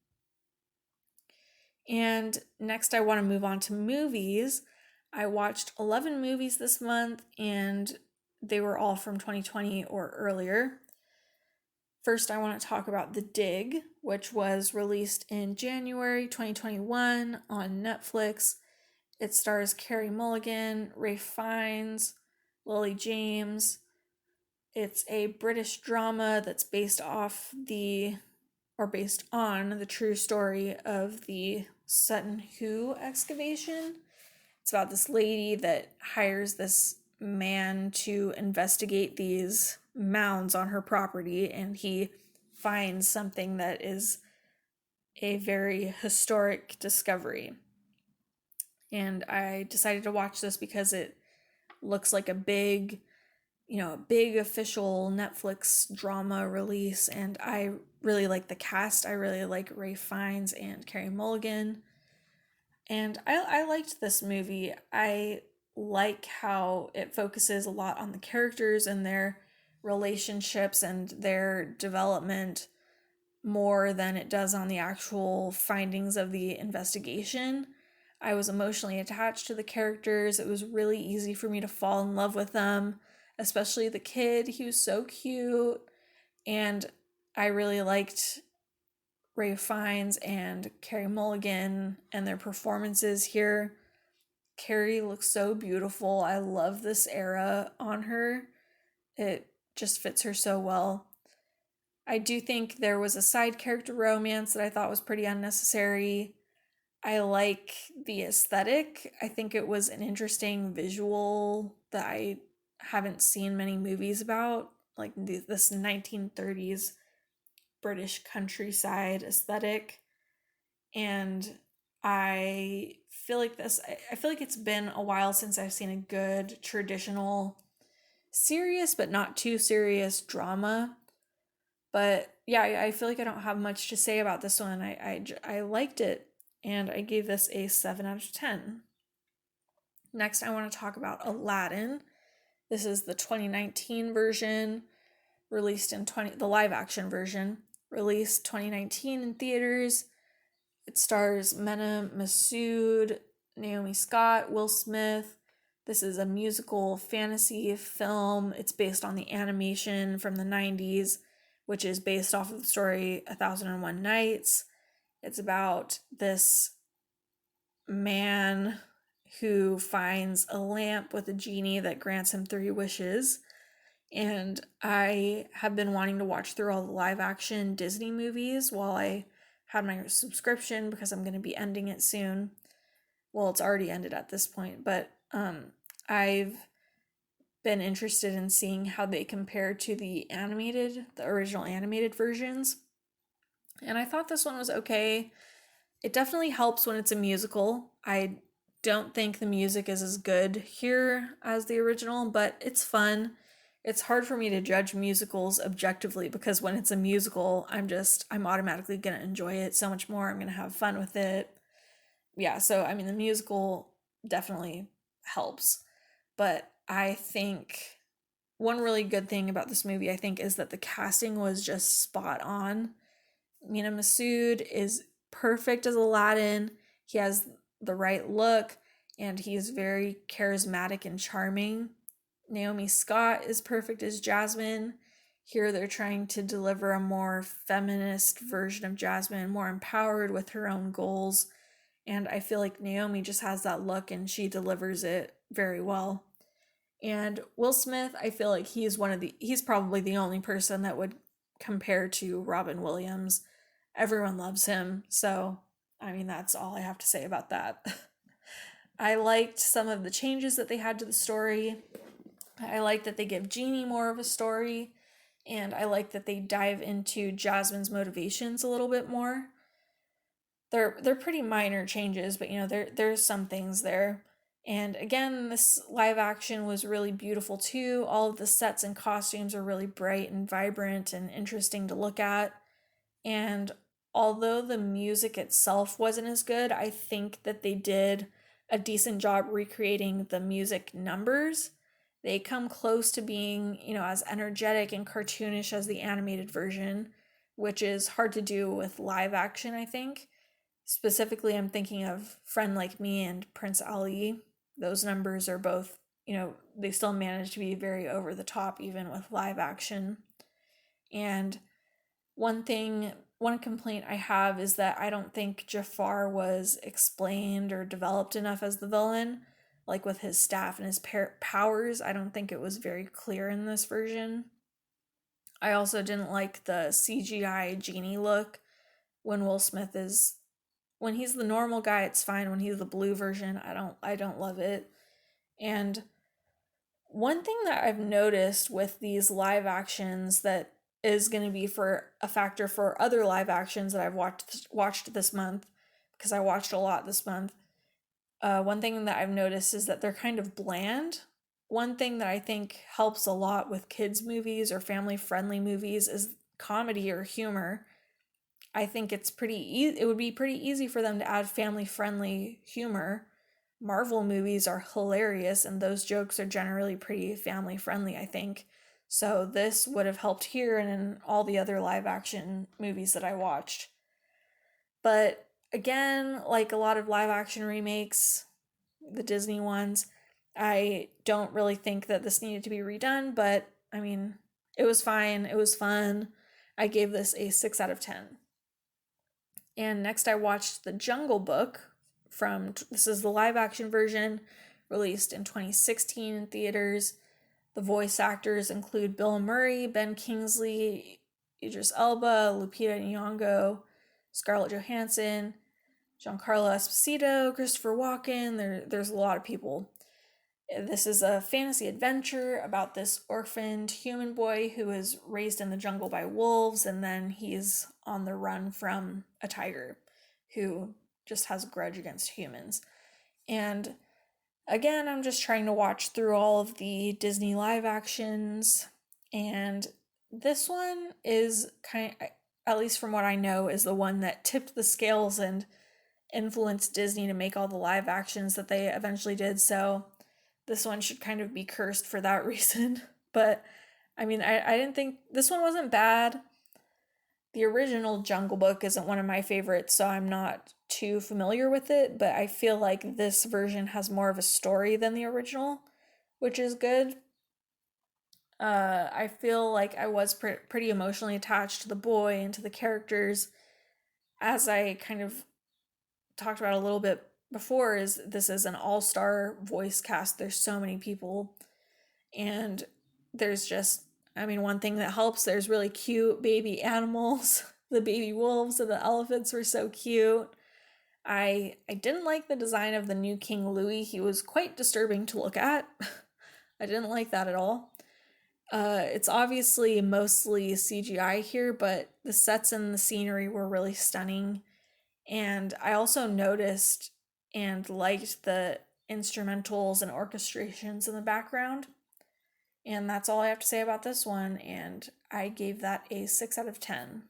And next, I want to move on to movies. I watched 11 movies this month, and they were all from 2020 or earlier. First, I want to talk about The Dig, which was released in January 2021 on Netflix. It stars Carey Mulligan, Ralph Fiennes, Lily James. It's a British drama that's based on the true story of the Sutton Hoo excavation. It's about this lady that hires this man to investigate these mounds on her property, and he finds something that is a very historic discovery. And I decided to watch this because it looks like a big official Netflix drama release, and I really like the cast. I really like Ralph Fiennes and Carey Mulligan. And I liked this movie. I like how it focuses a lot on the characters and their relationships and their development more than it does on the actual findings of the investigation. I was emotionally attached to the characters. It was really easy for me to fall in love with them, especially the kid. He was so cute, and I really liked Ralph Fiennes and Carey Mulligan and their performances here. Carey looks so beautiful. I love this era on her. It just fits her so well. I do think there was a side character romance that I thought was pretty unnecessary. I like the aesthetic. I think it was an interesting visual that I haven't seen many movies about, like this 1930s British countryside aesthetic. And I feel like it's been a while since I've seen a good traditional serious but not too serious drama. But yeah, I feel like I don't have much to say about this one. I liked it, and I gave this a 7 out of 10. Next, I want to talk about Aladdin. This is the 2019 version, the live action version, released 2019 in theaters. It stars Mena Massoud, Naomi Scott, Will Smith. This is a musical fantasy film. It's based on the animation from the 90s, which is based off of the story 1001 Nights. It's about this man who finds a lamp with a genie that grants him 3 wishes. And I have been wanting to watch through all the live action Disney movies while I had my subscription, because I'm going to be ending it soon. Well, it's already ended at this point, but I've been interested in seeing how they compare to the original animated versions. And I thought this one was okay. It definitely helps when it's a musical. I don't think the music is as good here as the original, but it's fun. It's hard for me to judge musicals objectively, because when it's a musical, I'm automatically going to enjoy it so much more. I'm going to have fun with it. Yeah, so I mean, the musical definitely helps. But I think one really good thing about this movie, I think, is that the casting was just spot on. Mena Massoud is perfect as Aladdin. He has the right look, and he's very charismatic and charming. Naomi Scott is perfect as Jasmine. Here they're trying to deliver a more feminist version of Jasmine, more empowered with her own goals. And I feel like Naomi just has that look, and she delivers it very well. And Will Smith, I feel like he's probably the only person that would compare to Robin Williams. Everyone loves him. So, I mean, that's all I have to say about that. I liked some of the changes that they had to the story. I like that they give Genie more of a story. And I like that they dive into Jasmine's motivations a little bit more. They're pretty minor changes, but there's some things there. And again, this live action was really beautiful too. All of the sets and costumes are really bright and vibrant and interesting to look at. And although the music itself wasn't as good, I think that they did a decent job recreating the music numbers. They come close to being, as energetic and cartoonish as the animated version, which is hard to do with live action, I think. Specifically, I'm thinking of Friend Like Me and Prince Ali. Those numbers are both, they still manage to be very over the top even with live action. And one complaint I have is that I don't think Jafar was explained or developed enough as the villain, like with his staff and his powers. I don't think it was very clear in this version. I also didn't like the CGI genie look when Will Smith is when he's the normal guy, it's fine. When he's the blue version, I don't love it. And one thing that I've noticed with these live actions that is going to be for a factor for other live actions that I've watched this month, because I watched a lot this month. One thing that I've noticed is that they're kind of bland. One thing that I think helps a lot with kids movies or family friendly movies is comedy or humor. I think it's it would be pretty easy for them to add family friendly humor. Marvel movies are hilarious and those jokes are generally pretty family friendly, I think. So this would have helped here and in all the other live action movies that I watched. But again, like a lot of live action remakes, the Disney ones, I don't really think that this needed to be redone, but I mean, it was fine. It was fun. I gave this a 6 out of 10. And next I watched The Jungle Book this is the live action version released in 2016 in theaters. The voice actors include Bill Murray, Ben Kingsley, Idris Elba, Lupita Nyong'o, Scarlett Johansson, Giancarlo Esposito, Christopher Walken. There's a lot of people. This is a fantasy adventure about this orphaned human boy who is raised in the jungle by wolves, and then he's on the run from a tiger who just has a grudge against humans. And again, I'm just trying to watch through all of the Disney live actions, and this one is at least from what I know, is the one that tipped the scales and influenced Disney to make all the live actions that they eventually did. So this one should kind of be cursed for that reason. But I mean, I didn't think this one wasn't bad. The original Jungle Book isn't one of my favorites, so I'm not too familiar with it, but I feel like this version has more of a story than the original, which is good. I feel like I was pretty emotionally attached to the boy and to the characters. As I kind of talked about a little bit before, is this is an all-star voice cast. There's so many people, and there's just, I mean, one thing that helps, there's really cute baby animals. The baby wolves and the elephants were so cute. I didn't like the design of the new King Louis. He was quite disturbing to look at. I didn't like that at all. It's obviously mostly CGI here, but the sets and the scenery were really stunning. And I also noticed and liked the instrumentals and orchestrations in the background. And that's all I have to say about this one, and I gave that a 6 out of 10.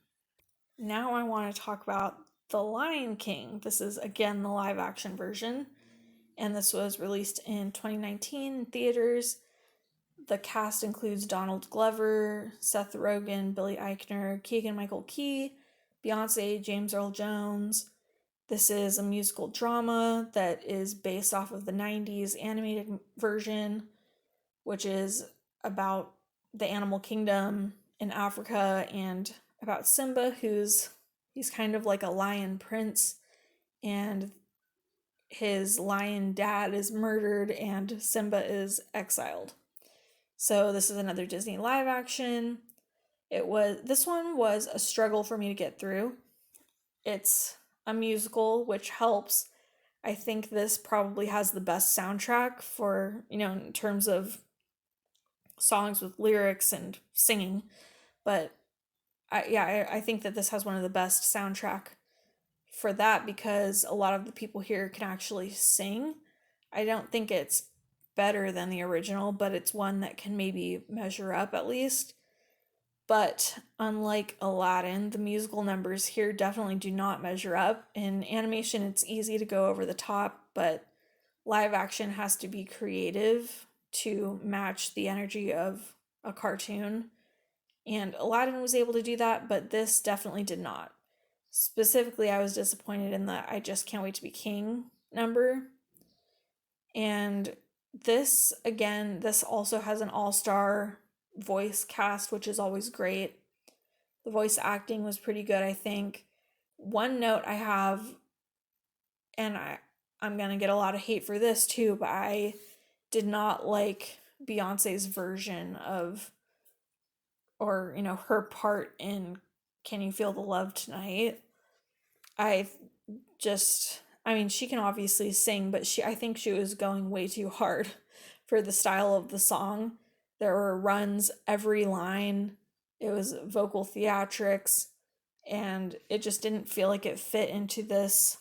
Now I want to talk about The Lion King. This is again the live action version, and this was released in 2019 in theaters. The cast includes Donald Glover, Seth Rogen, Billy Eichner, Keegan-Michael Key, Beyonce, James Earl Jones. This is a musical drama that is based off of the 90s animated version, which is about the animal kingdom in Africa and about Simba, he's kind of like a lion prince, and his lion dad is murdered and Simba is exiled. So this is another Disney live action. This one was a struggle for me to get through. It's a musical, which helps. I think this probably has the best soundtrack for, in terms of songs with lyrics and singing. But I think that this has one of the best soundtrack for that because a lot of the people here can actually sing. I don't think it's better than the original, but it's one that can maybe measure up at least. But unlike Aladdin, the musical numbers here definitely do not measure up. In animation, it's easy to go over the top, but live action has to be creative to match the energy of a cartoon. And Aladdin was able to do that, but this definitely did not. Specifically, I was disappointed in the I Just Can't Wait to Be King number. And this, again, this also has an all star voice cast, which is always great. The voice acting was pretty good, I think. One note I have, and I'm gonna get a lot of hate for this too, but I did not like Beyonce's version of, or, her part in Can You Feel the Love Tonight? I I mean, she can obviously sing, but I think she was going way too hard for the style of the song. There were runs every line. It was vocal theatrics, and it just didn't feel like it fit into this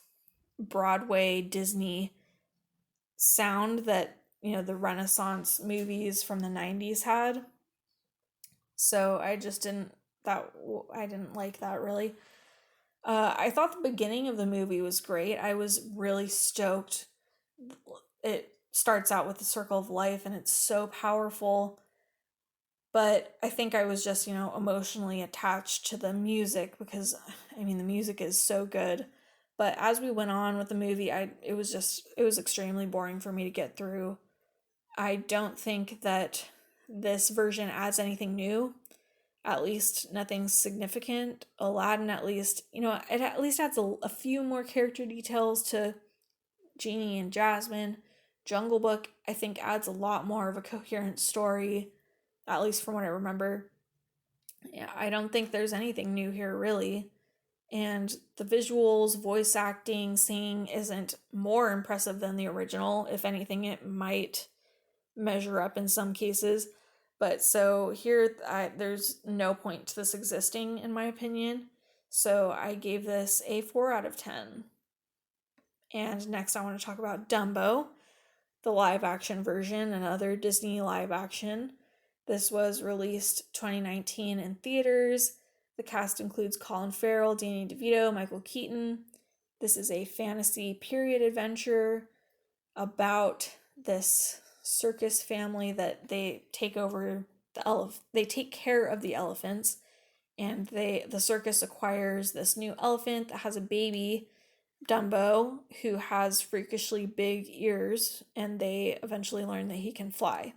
Broadway Disney sound that, the Renaissance movies from the 90s had. So I didn't like that really. I thought the beginning of the movie was great. I was really stoked. It starts out with the circle of life and it's so powerful. But I think I was just, emotionally attached to the music because, I mean, the music is so good. But as we went on with the movie, it was extremely boring for me to get through. I don't think that this version adds anything new, at least nothing significant. Aladdin, at least, it at least adds a few more character details to Genie and Jasmine. Jungle Book, I think, adds a lot more of a coherent story, at least from what I remember. Yeah, I don't think there's anything new here, really. And the visuals, voice acting, singing isn't more impressive than the original. If anything, it might measure up in some cases. But so here, there's no point to this existing, in my opinion. So I gave this a 4 out of 10. And next, I want to talk about Dumbo, the live action version, another Disney live action. This was released 2019 in theaters. The cast includes Colin Farrell, Danny DeVito, Michael Keaton. This is a fantasy period adventure about this circus family that they take over they take care of the elephants, and the circus acquires this new elephant that has a baby, Dumbo, who has freakishly big ears, and they eventually learn that he can fly.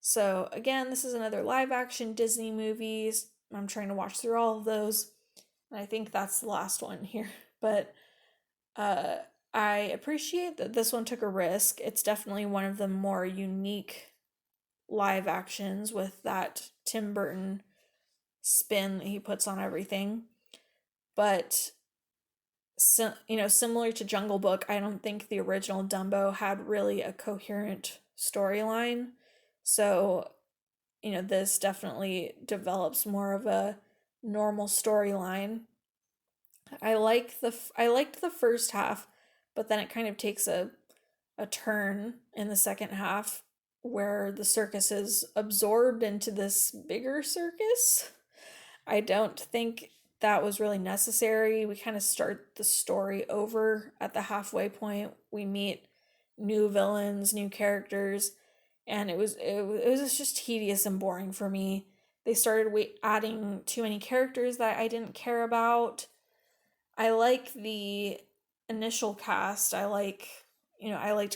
So again, this is another live action Disney movies. I'm trying to watch through all of those, and I think that's the last one here. But I appreciate that this one took a risk. It's definitely one of the more unique live actions with that Tim Burton spin that he puts on everything. But similar to Jungle Book, I don't think the original Dumbo had really a coherent storyline. So, this definitely develops more of a normal storyline. I liked the first half, but then it kind of takes a turn in the second half where the circus is absorbed into this bigger circus. I don't think that was really necessary. We kind of start the story over at the halfway point. We meet new villains, new characters, and it was just tedious and boring for me. They started adding too many characters that I didn't care about. I like the initial cast. I liked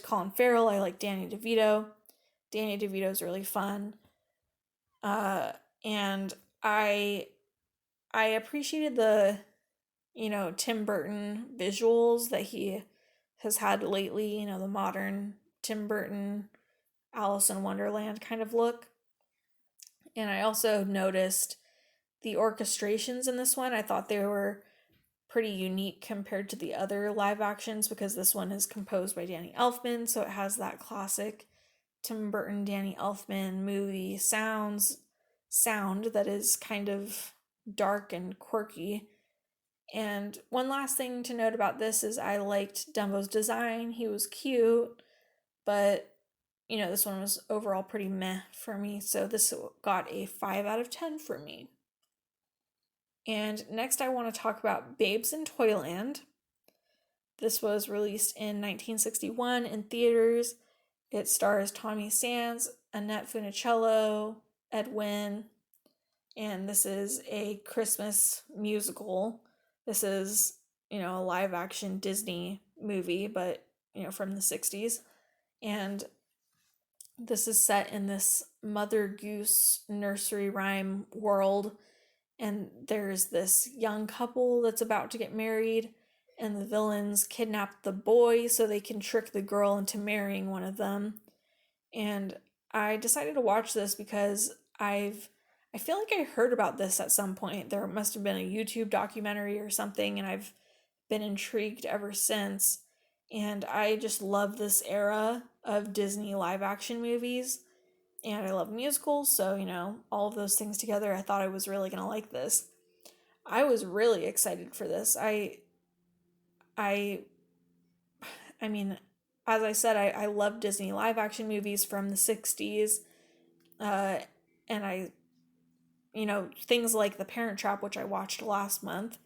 Colin Farrell. I like Danny DeVito. Danny DeVito is really fun. And I appreciated the, Tim Burton visuals that he has had lately, the modern Tim Burton Alice in Wonderland kind of look. And I also noticed the orchestrations in this one. I thought they were pretty unique compared to the other live actions because this one is composed by Danny Elfman, so it has that classic Tim Burton, Danny Elfman movie sounds. sound that is kind of dark and quirky. And one last thing to note about this is I liked Dumbo's design. He was cute, but this one was overall pretty meh for me. So this got a 5 out of 10 for me. And next I want to talk about Babes in Toyland. This was released in 1961 in theaters. It stars Tommy Sands, Annette Funicello, Ed Wynn, and this is a Christmas musical. This is, a live action Disney movie, but, from the 60s. And this is set in this Mother Goose nursery rhyme world. And there's this young couple that's about to get married, and the villains kidnap the boy so they can trick the girl into marrying one of them. And I decided to watch this because I feel like I heard about this at some point. There must have been a YouTube documentary or something, and I've been intrigued ever since. And I just love this era of Disney live action movies. And I love musicals, so, all of those things together, I thought I was really going to like this. I was really excited for this. I mean, as I said, I love Disney live action movies from the 60s. And things like The Parent Trap, which I watched last month.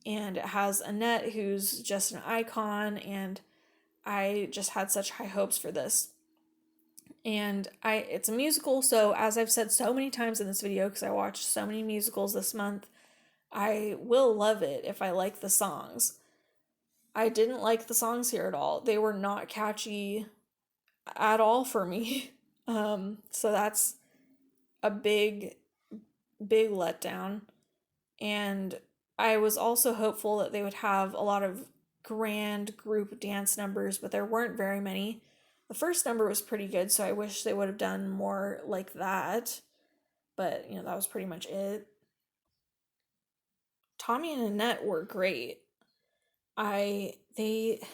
And it has Annette, who's just an icon, and I just had such high hopes for this. And it's a musical, so as I've said so many times in this video, because I watched so many musicals this month, I will love it if I like the songs. I didn't like the songs here at all. They were not catchy at all for me. So that's a big, big letdown. And I was also hopeful that they would have a lot of grand group dance numbers, but there weren't very many. The first number was pretty good, so I wish they would have done more like that. But, that was pretty much it. Tommy and Annette were great. They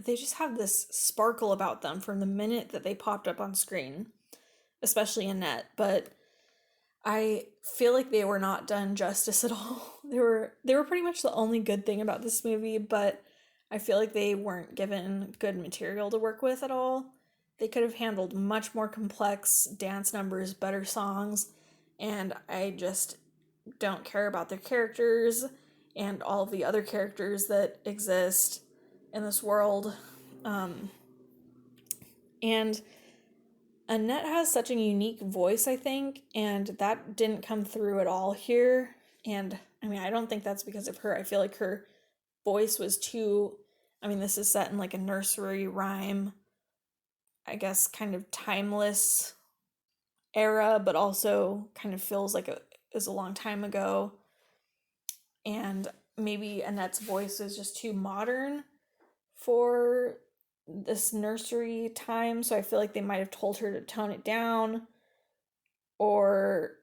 just have this sparkle about them from the minute that they popped up on screen, especially Annette, but I feel like they were not done justice at all. They were pretty much the only good thing about this movie, but I feel like they weren't given good material to work with at all. They could have handled much more complex dance numbers, better songs, and I just don't care about their characters and all of the other characters that exist in this world. And Annette has such a unique voice, I think, and that didn't come through at all here. And I don't think that's because of her. I feel like her voice was too, this is set in like a nursery rhyme, I guess, kind of timeless era, but also kind of feels like it was a long time ago. And maybe Annette's voice is just too modern for this nursery time, so I feel like they might have told her to tone it down, or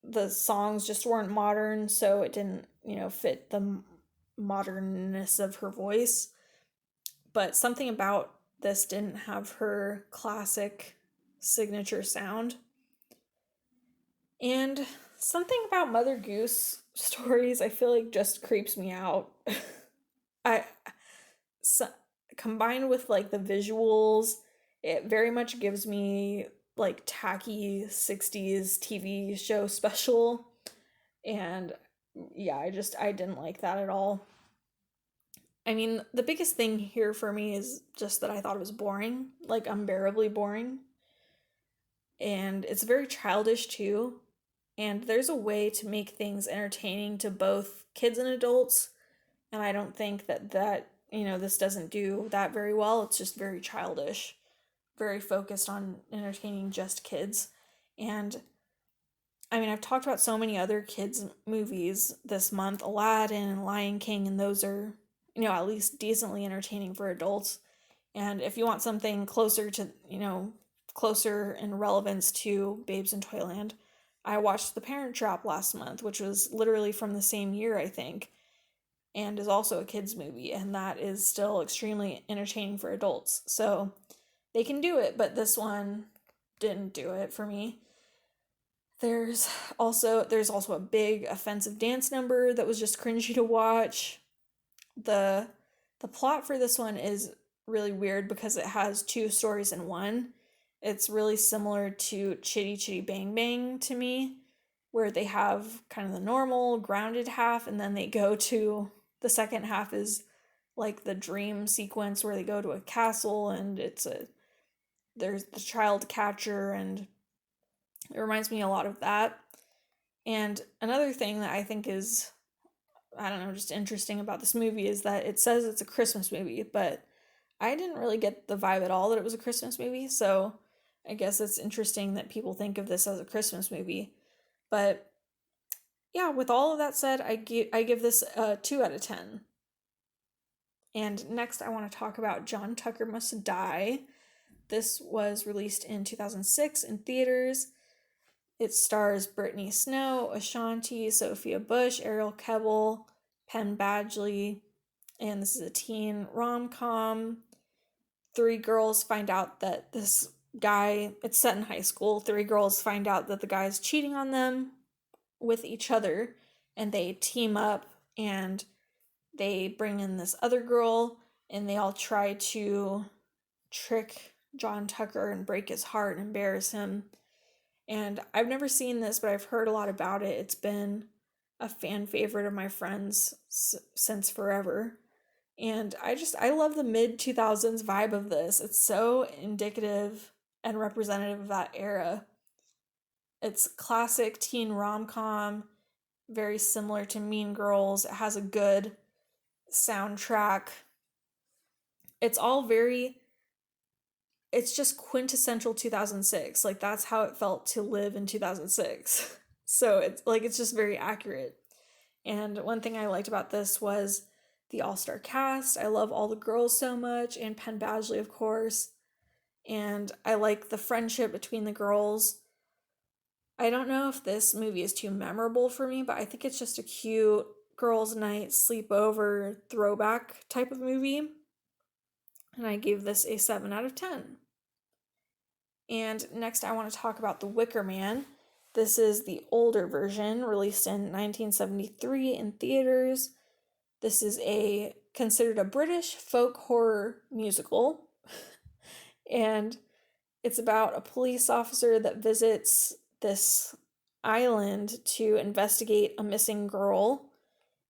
the songs just weren't modern, so it didn't, fit the modernness of her voice. But something about this didn't have her classic signature sound. And something about Mother Goose stories, I feel like, just creeps me out. Combined with like the visuals, it very much gives me like tacky 60s TV show special. And yeah, I didn't like that at all. The biggest thing here for me is just that I thought it was boring, like unbearably boring. And it's very childish too. And there's a way to make things entertaining to both kids and adults. And I don't think that this doesn't do that very well. It's just very childish, very focused on entertaining just kids. And I've talked about so many other kids' movies this month, Aladdin and Lion King, and those are, at least decently entertaining for adults. And if you want something closer to, closer in relevance to Babes in Toyland, I watched The Parent Trap last month, which was literally from the same year, I think, and is also a kids movie, and that is still extremely entertaining for adults. So they can do it, but this one didn't do it for me. There's there's also a big offensive dance number that was just cringy to watch. The the plot for this one is really weird because it has two stories in one. It's really similar to Chitty Chitty Bang Bang to me, where they have kind of the normal grounded half and then they go to the second half is like the dream sequence where they go to a castle and there's the child catcher, and it reminds me a lot of that. And another thing that I think is, I don't know, just interesting about this movie is that it says it's a Christmas movie, but I didn't really get the vibe at all that it was a Christmas movie. So I guess it's interesting that people think of this as a Christmas movie. But yeah, with all of that said, I give this a 2 out of 10. And next I want to talk about John Tucker Must Die. This was released in 2006 in theaters. It stars Brittany Snow, Ashanti, Sophia Bush, Ariel Kebbel, Penn Badgley, and this is a teen rom-com. Three girls find out that this guy, it's set in high school, three girls find out that the guy's cheating on them with each other, and they team up and they bring in this other girl, and they all try to trick John Tucker and break his heart and embarrass him. And I've never seen this, but I've heard a lot about it. It's been a fan favorite of my friends since forever. And I love the mid 2000s vibe of this. It's so indicative and representative of that era. It's classic teen rom-com, very similar to Mean Girls. It has a good soundtrack. It's all very, it's just quintessential 2006. Like that's how it felt to live in 2006. So it's just very accurate. And one thing I liked about this was the all-star cast. I love all the girls so much, and Penn Badgley, of course. And I like the friendship between the girls. I don't know if this movie is too memorable for me, but I think it's just a cute girls' night sleepover throwback type of movie. And I gave this a 7 out of 10. And next I want to talk about The Wicker Man. This is the older version, released in 1973 in theaters. This is considered a British folk horror musical. And it's about a police officer that visits this island to investigate a missing girl,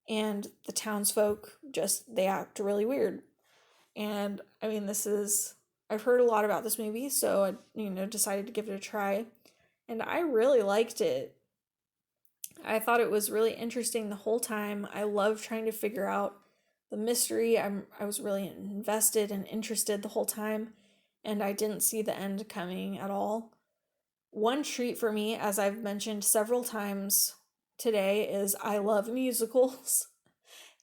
and the townsfolk they act really weird. And I mean, I've heard a lot about this movie, so I decided to give it a try, and I really liked it. I thought it was really interesting the whole time. I love trying to figure out the mystery. I was really invested and interested the whole time, and I didn't see the end coming at all. One treat for me, as I've mentioned several times today, is I love musicals.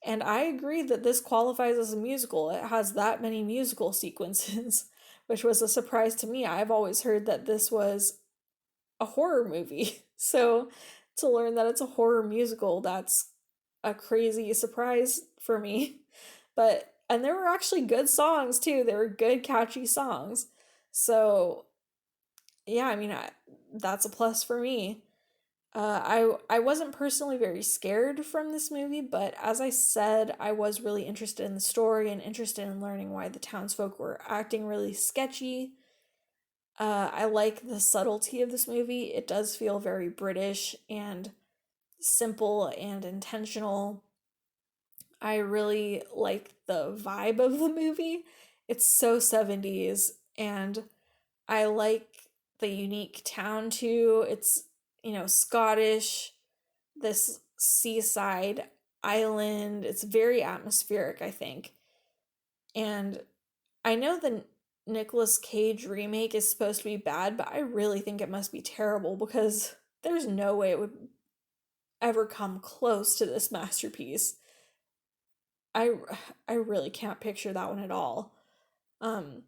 And I agree that this qualifies as a musical. It has that many musical sequences, which was a surprise to me. I've always heard that this was a horror movie. So to learn that it's a horror musical, that's a crazy surprise for me. And there were actually good songs too. There were good, catchy songs. So yeah, I mean, that's a plus for me. I wasn't personally very scared from this movie, but as I said, I was really interested in the story and interested in learning why the townsfolk were acting really sketchy. I like the subtlety of this movie. It does feel very British and simple and intentional. I really like the vibe of the movie. It's so 70s, and I like the unique town too. It's, Scottish, this seaside island. It's very atmospheric, I think. And I know the Nicolas Cage remake is supposed to be bad, but I really think it must be terrible because there's no way it would ever come close to this masterpiece. I I really can't picture that one at all. Um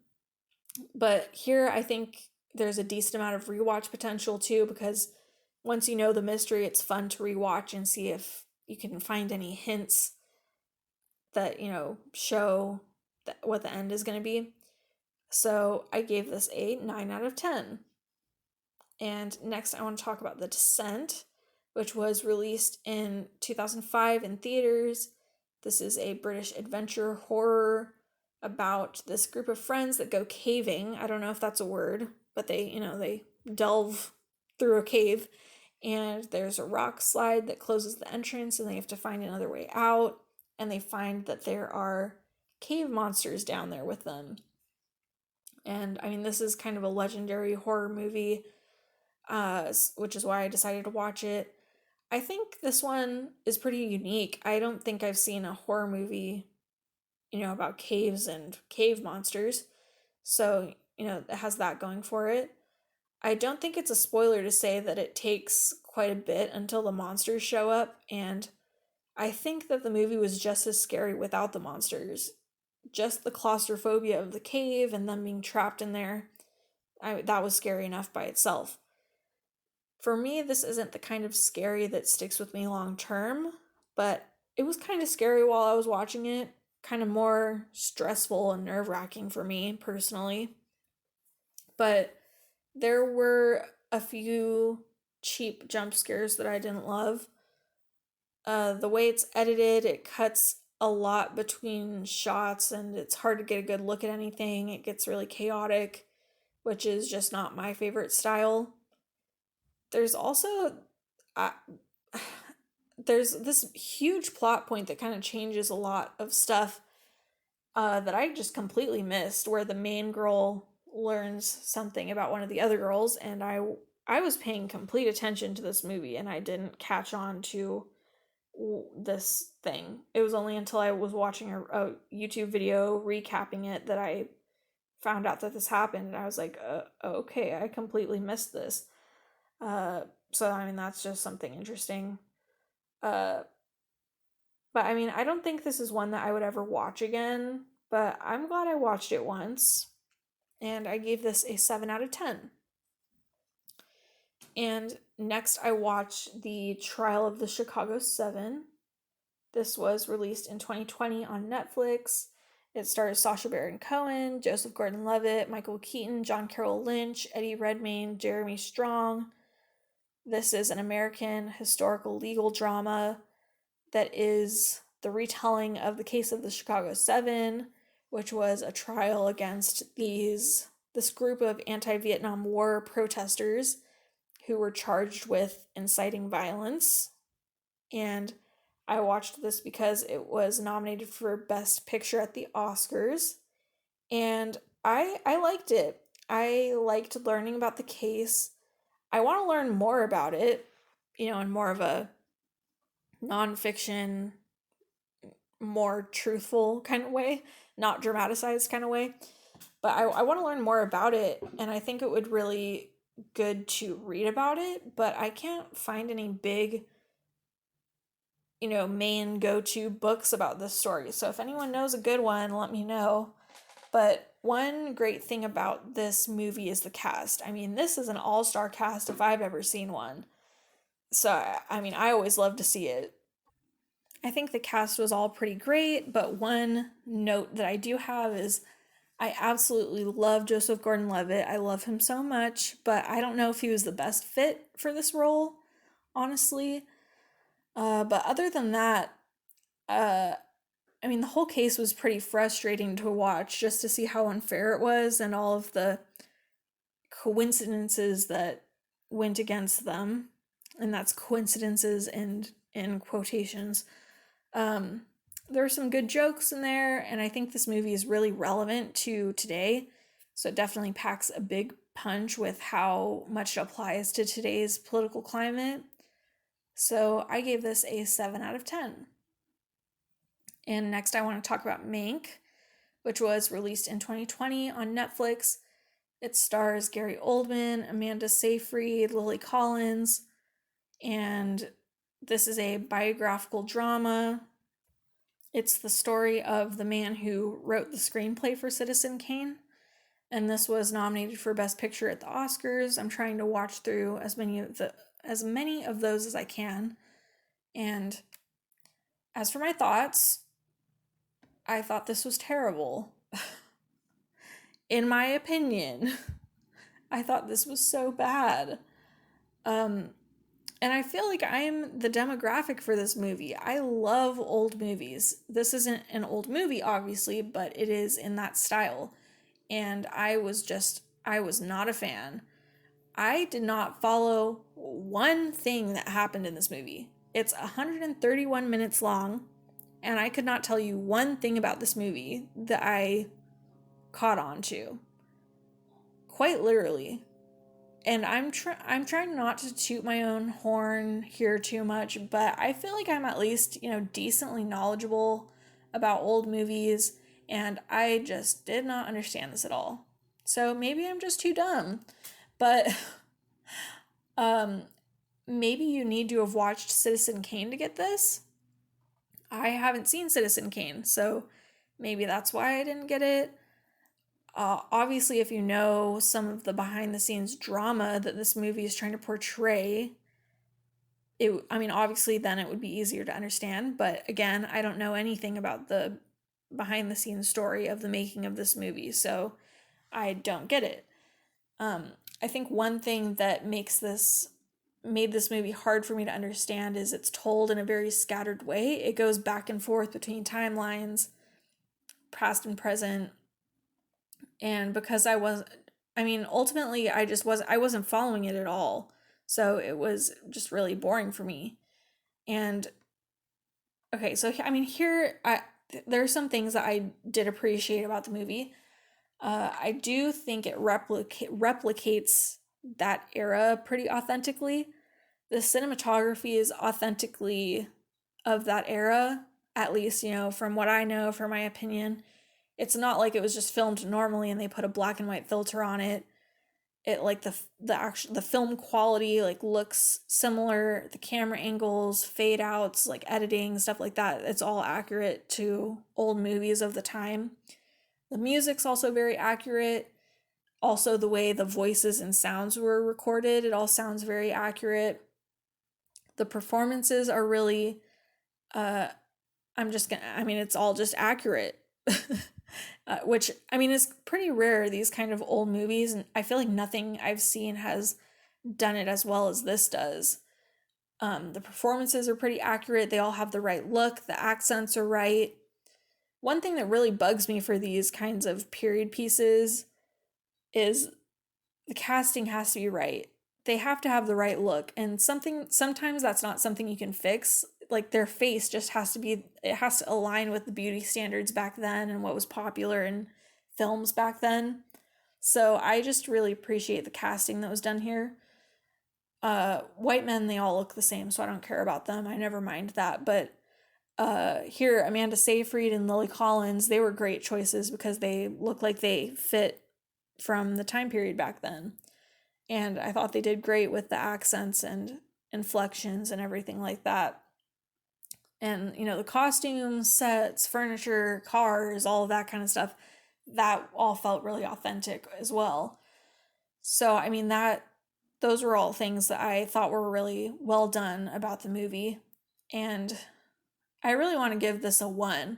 but here I think there's a decent amount of rewatch potential too, because once you know the mystery, it's fun to rewatch and see if you can find any hints that, show what the end is going to be. So I gave this a 9 out of 10. And next, I want to talk about The Descent, which was released in 2005 in theaters. This is a British adventure horror about this group of friends that go caving. I don't know if that's a word, but they delve through a cave, and there's a rock slide that closes the entrance, and they have to find another way out, and they find that there are cave monsters down there with them. And I mean, this is kind of a legendary horror movie, which is why I decided to watch it. I think this one is pretty unique. I don't think I've seen a horror movie, about caves and cave monsters. So, it has that going for it. I don't think it's a spoiler to say that it takes quite a bit until the monsters show up, and I think that the movie was just as scary without the monsters. Just the claustrophobia of the cave and them being trapped in there, that was scary enough by itself. For me, this isn't the kind of scary that sticks with me long term, but it was kind of scary while I was watching it, kind of more stressful and nerve-wracking for me personally. But there were a few cheap jump scares that I didn't love. The way it's edited, it cuts a lot between shots and it's hard to get a good look at anything. It gets really chaotic, which is just not my favorite style. There's also uh, there's this huge plot point that kind of changes a lot of stuff that I just completely missed, where the main girl learns something about one of the other girls, and I was paying complete attention to this movie and I didn't catch on to this thing. It was only until I was watching a YouTube video recapping it that I found out that this happened, and I was like, okay, I completely missed this. So I mean, that's just something interesting. Uh, but I mean, I don't think this is one that I would ever watch again, but I'm glad I watched it once, and I gave this a 7 out of 10. And next, I watched The Trial of the Chicago 7. This was released in 2020 on Netflix. It stars Sacha Baron Cohen, Joseph Gordon-Levitt, Michael Keaton, John Carroll Lynch, Eddie Redmayne, Jeremy Strong. This is an American historical legal drama that is the retelling of the case of the Chicago 7, which was a trial against this group of anti-Vietnam War protesters who were charged with inciting violence. And I watched this because it was nominated for Best Picture at the Oscars, and I liked it. I liked learning about the case. I want to learn more about it, in more of a nonfiction, more truthful kind of way, not dramatized kind of way. But I want to learn more about it, and I think it would really good to read about it, but I can't find any big main go-to books about this story. So if anyone knows a good one, let me know. But one great thing about this movie is the cast. I mean, this is an all-star cast if I've ever seen one. So, I mean, I always love to see it. I think the cast was all pretty great, but one note that I do have is I absolutely love Joseph Gordon-Levitt. I love him so much, but I don't know if he was the best fit for this role, honestly. But other than that, uh, I mean, the whole case was pretty frustrating to watch just to see how unfair it was and all of the coincidences that went against them. And that's coincidences and in quotations. There are some good jokes in there, and I think this movie is really relevant to today. So it definitely packs a big punch with how much it applies to today's political climate. So I gave this a 7 out of 10. And next I want to talk about Mank, which was released in 2020 on Netflix. It stars Gary Oldman, Amanda Seyfried, Lily Collins, and this is a biographical drama. It's the story of the man who wrote the screenplay for Citizen Kane, and this was nominated for Best Picture at the Oscars. I'm trying to watch through as many of those as I can. And as for my thoughts, I thought this was terrible. In my opinion, I thought this was so bad. Um, and I feel like I am the demographic for this movie. I love old movies. This isn't an old movie, obviously, but it is in that style. And I was not a fan. I did not follow one thing that happened in this movie. It's 131 minutes long, and I could not tell you one thing about this movie that I caught on to. Quite literally. And I'm trying not to toot my own horn here too much, but I feel like I'm at least, decently knowledgeable about old movies, and I just did not understand this at all. So maybe I'm just too dumb. But um maybe you need to have watched Citizen Kane to get this. I haven't seen Citizen Kane, so maybe that's why I didn't get it. Obviously, if you know some of the behind the scenes drama that this movie is trying to portray, obviously then it would be easier to understand. But again, I don't know anything about the behind the scenes story of the making of this movie, so I don't get it. I think one thing that made this movie hard for me to understand is it's told in a very scattered way. It goes back and forth between timelines, past and present, and because ultimately I wasn't following it at all. So it was just really boring for me. And okay, so there are some things that I did appreciate about the movie. I do think it replicates that era pretty authentically. The cinematography is authentically of that era, at least, from what I know, from my opinion. It's not like it was just filmed normally and they put a black and white filter on it. It like the film quality like looks similar, the camera angles, fade outs, like editing, stuff like that. It's all accurate to old movies of the time. The music's also very accurate. Also, the way the voices and sounds were recorded, it all sounds very accurate. The performances are really, uh, it's all just accurate. Which, is pretty rare, these kind of old movies, and I feel like nothing I've seen has done it as well as this does. The performances are pretty accurate, they all have the right look, the accents are right. One thing that really bugs me for these kinds of period pieces is the casting has to be right. They have to have the right look, and sometimes that's not something you can fix. Like their face just it has to align with the beauty standards back then and what was popular in films back then. So I just really appreciate the casting that was done here. White men, they all look the same, so I don't care about them. I never mind that. But here, Amanda Seyfried and Lily Collins, they were great choices because they look like they fit from the time period back then. And I thought they did great with the accents and inflections and everything like that. And, the costumes, sets, furniture, cars, all of that kind of stuff, that all felt really authentic as well. So, those were all things that I thought were really well done about the movie. And I really want to give this a 1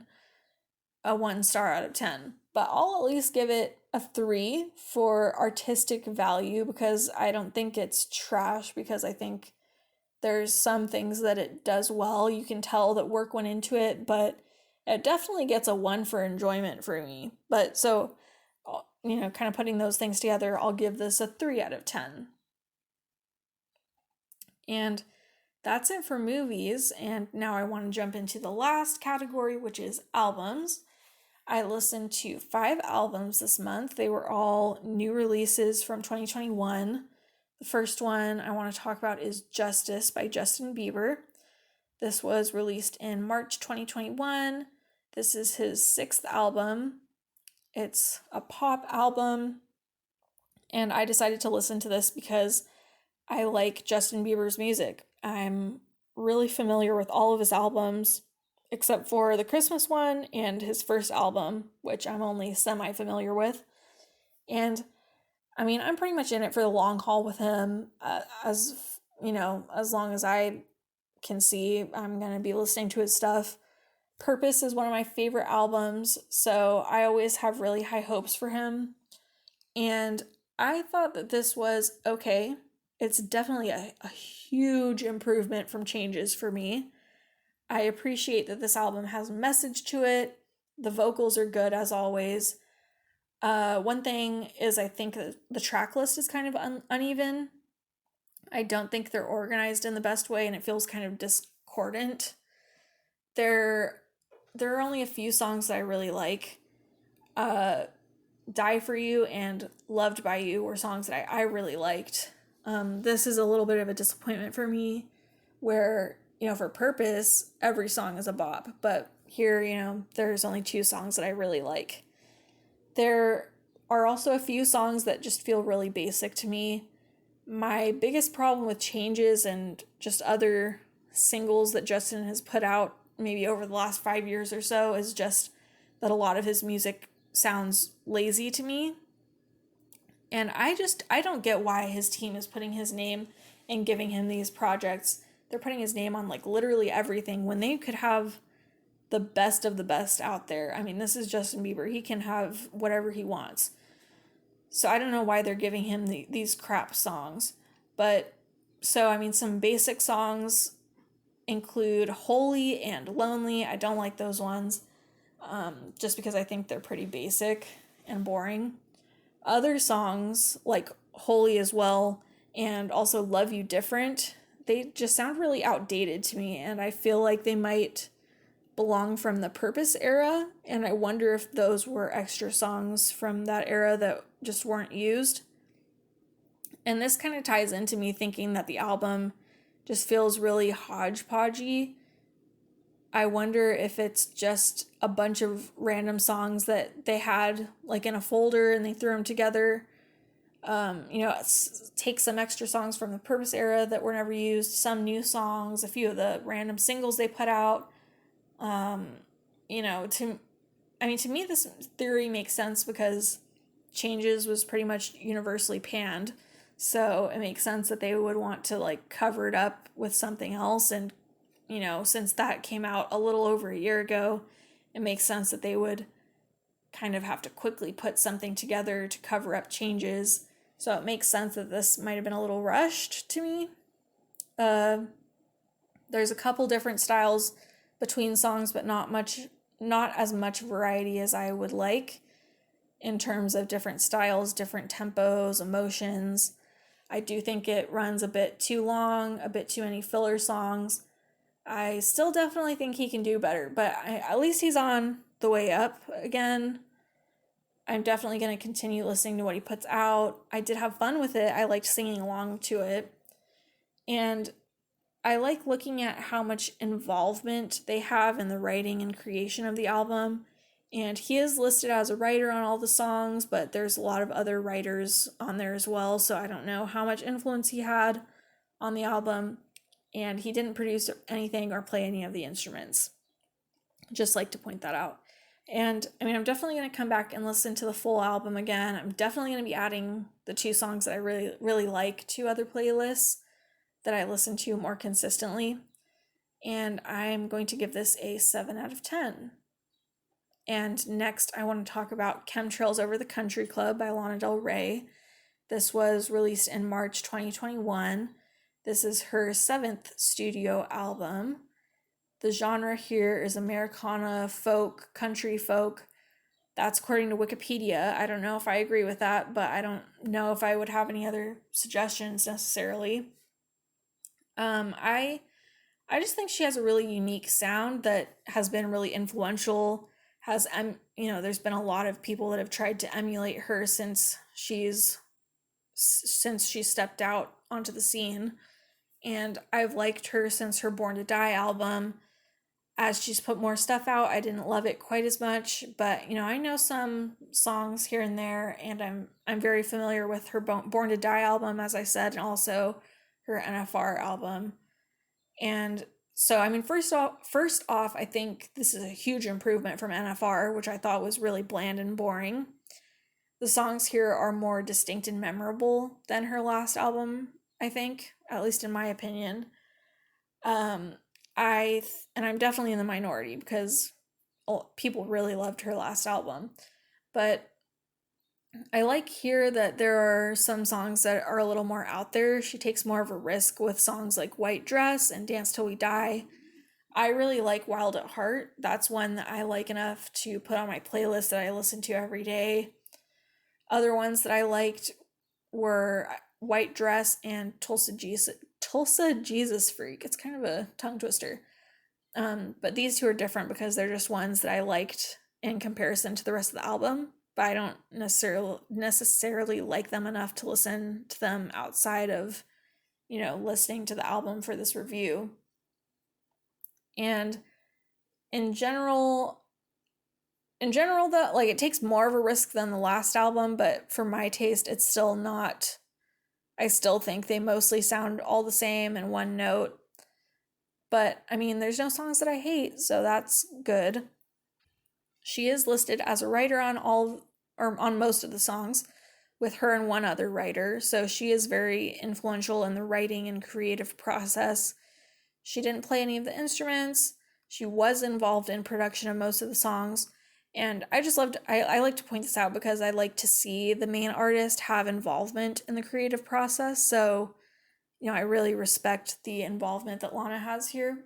star out of 10. But I'll at least give it a 3 for artistic value because I don't think it's trash, because I think there's some things that it does well. You can tell that work went into it, but it definitely gets a 1 for enjoyment for me. But so, kind of putting those things together, I'll give this a 3 out of 10. And that's it for movies. And now I want to jump into the last category, which is albums. I listened to 5 albums this month. They were all new releases from 2021. The first one I want to talk about is Justice by Justin Bieber. This was released in March 2021. This is his 6th album. It's a pop album, and I decided to listen to this because I like Justin Bieber's music. I'm really familiar with all of his albums, except for the Christmas one and his first album, which I'm only semi-familiar with. And I'm pretty much in it for the long haul with him. As long as I can see, I'm going to be listening to his stuff. Purpose is one of my favorite albums, so I always have really high hopes for him. And I thought that this was okay. it's definitely a huge improvement from Changes for me. I appreciate that this album has a message to it. The vocals are good as always. One thing is, I think that the track list is kind of uneven. I don't think they're organized in the best way, and it feels kind of discordant. There, there are only a few songs that I really like. Uh, Die for You and Loved by You were songs that I really liked. This is a little bit of a disappointment for me, where, for Purpose, every song is a bop, but here, there's only two songs that I really like. There are also a few songs that just feel really basic to me. My biggest problem with Changes and just other singles that Justin has put out maybe over the last 5 years or so is just that a lot of his music sounds lazy to me. And I don't get why his team is putting his name and giving him these projects. They're putting his name on like literally everything when they could have the best of the best out there. I mean, this is Justin Bieber. He can have whatever he wants. So I don't know why they're giving him these crap songs. But so, I mean, some basic songs include Holy and Lonely. I don't like those ones, just because I think they're pretty basic and boring. Other songs, like Holy as well, and also Love You Different, they just sound really outdated to me, and I feel like they might belong from the Purpose era, and I wonder if those were extra songs from that era that just weren't used. And this kind of ties into me thinking that the album just feels really hodgepodgey. I wonder if it's just a bunch of random songs that they had like in a folder and they threw them together. Take some extra songs from the Purpose era that were never used, some new songs, a few of the random singles they put out. To me, this theory makes sense because Changes was pretty much universally panned. So it makes sense that they would want to like cover it up with something else. And, since that came out a little over a year ago, it makes sense that they would kind of have to quickly put something together to cover up Changes. So it makes sense that this might have been a little rushed to me. There's a couple different styles between songs, but not as much variety as I would like in terms of different styles, different tempos, emotions. I do think it runs a bit too long, a bit too many filler songs. I still definitely think he can do better, but at least he's on the way up again. I'm definitely going to continue listening to what he puts out. I did have fun with it. I liked singing along to it. And I like looking at how much involvement they have in the writing and creation of the album. And he is listed as a writer on all the songs, but there's a lot of other writers on there as well, so I don't know how much influence he had on the album. And he didn't produce anything or play any of the instruments. Just like to point that out. And I mean, I'm definitely going to come back and listen to the full album again. I'm definitely going to be adding the two songs that I really, really like to other playlists that I listen to more consistently. And I'm going to give this a 7 out of 10. And next, I want to talk about Chemtrails Over the Country Club by Lana Del Rey. This was released in March 2021. This is her 7th studio album. The genre here is Americana, folk, country folk. That's according to Wikipedia. I don't know if I agree with that, but I don't know if I would have any other suggestions necessarily. I just think she has a really unique sound that has been really influential. There's been a lot of people that have tried to emulate her since she stepped out onto the scene. And I've liked her since her Born to Die album. As she's put more stuff out, I didn't love it quite as much, but I know some songs here and there, and I'm very familiar with her Born to Die album, as I said, and also her NFR album. And so, I mean, first off, I think this is a huge improvement from NFR, which I thought was really bland and boring. The songs here are more distinct and memorable than her last album, I think, at least in my opinion. And I'm definitely in the minority because people really loved her last album. But I like here that there are some songs that are a little more out there. She takes more of a risk with songs like White Dress and Dance Till We Die. I really like Wild at Heart. That's one that I like enough to put on my playlist that I listen to every day. Other ones that I liked were White Dress and Tulsa Jesus Freak. It's kind of a tongue twister. But these two are different because they're just ones that I liked in comparison to the rest of the album. But I don't necessarily like them enough to listen to them outside of, listening to the album for this review. And in general, that like it takes more of a risk than the last album, but for my taste, it's still not. I still think they mostly sound all the same in one note. But I mean, there's no songs that I hate, so that's good. She is listed as a writer on all or on most of the songs, with her and one other writer, so she is very influential in the writing and creative process. She didn't play any of the instruments. She was involved in production of most of the songs. And I just loved, I like to point this out because I like to see the main artist have involvement in the creative process. So, I really respect the involvement that Lana has here.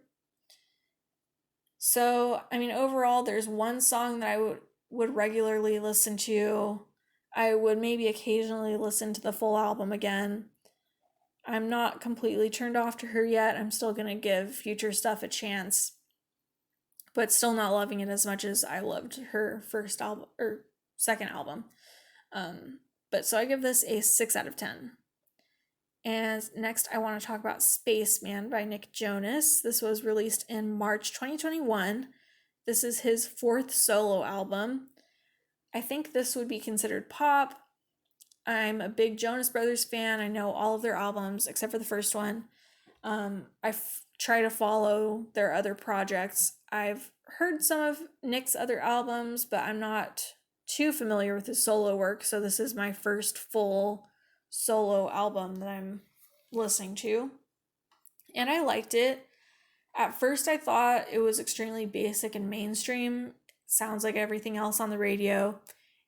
So, I mean, overall, there's one song that I would regularly listen to. I would maybe occasionally listen to the full album again. I'm not completely turned off to her yet. I'm still going to give future stuff a chance, but still not loving it as much as I loved her first album or second album. But so I give this a 6 out of 10. And next, I want to talk about Spaceman by Nick Jonas. This was released in March 2021. This is his fourth solo album. I think this would be considered pop. I'm a big Jonas Brothers fan. I know all of their albums except for the first one. I try to follow their other projects. I've heard some of Nick's other albums, but I'm not too familiar with his solo work, so this is my first full solo album that I'm listening to. And I liked it. At first, I thought it was extremely basic and mainstream. Sounds like everything else on the radio.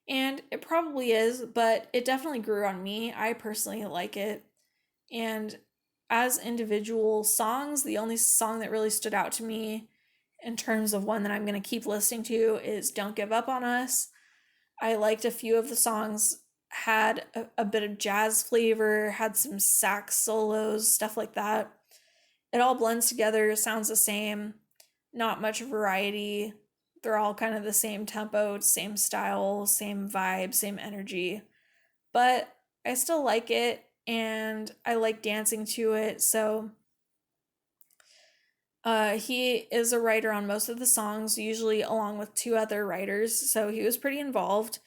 And it probably is, but it definitely grew on me. I personally like it. And as individual songs, the only song that really stood out to me in terms of one that I'm going to keep listening to is Don't Give Up on Us. I liked a few of the songs, had a bit of jazz flavor, had some sax solos, stuff like that. It all blends together, sounds the same, not much variety. They're all kind of the same tempo, same style, same vibe, same energy. But I still like it and I like dancing to it. So he is a writer on most of the songs, usually along with two other writers. So he was pretty involved.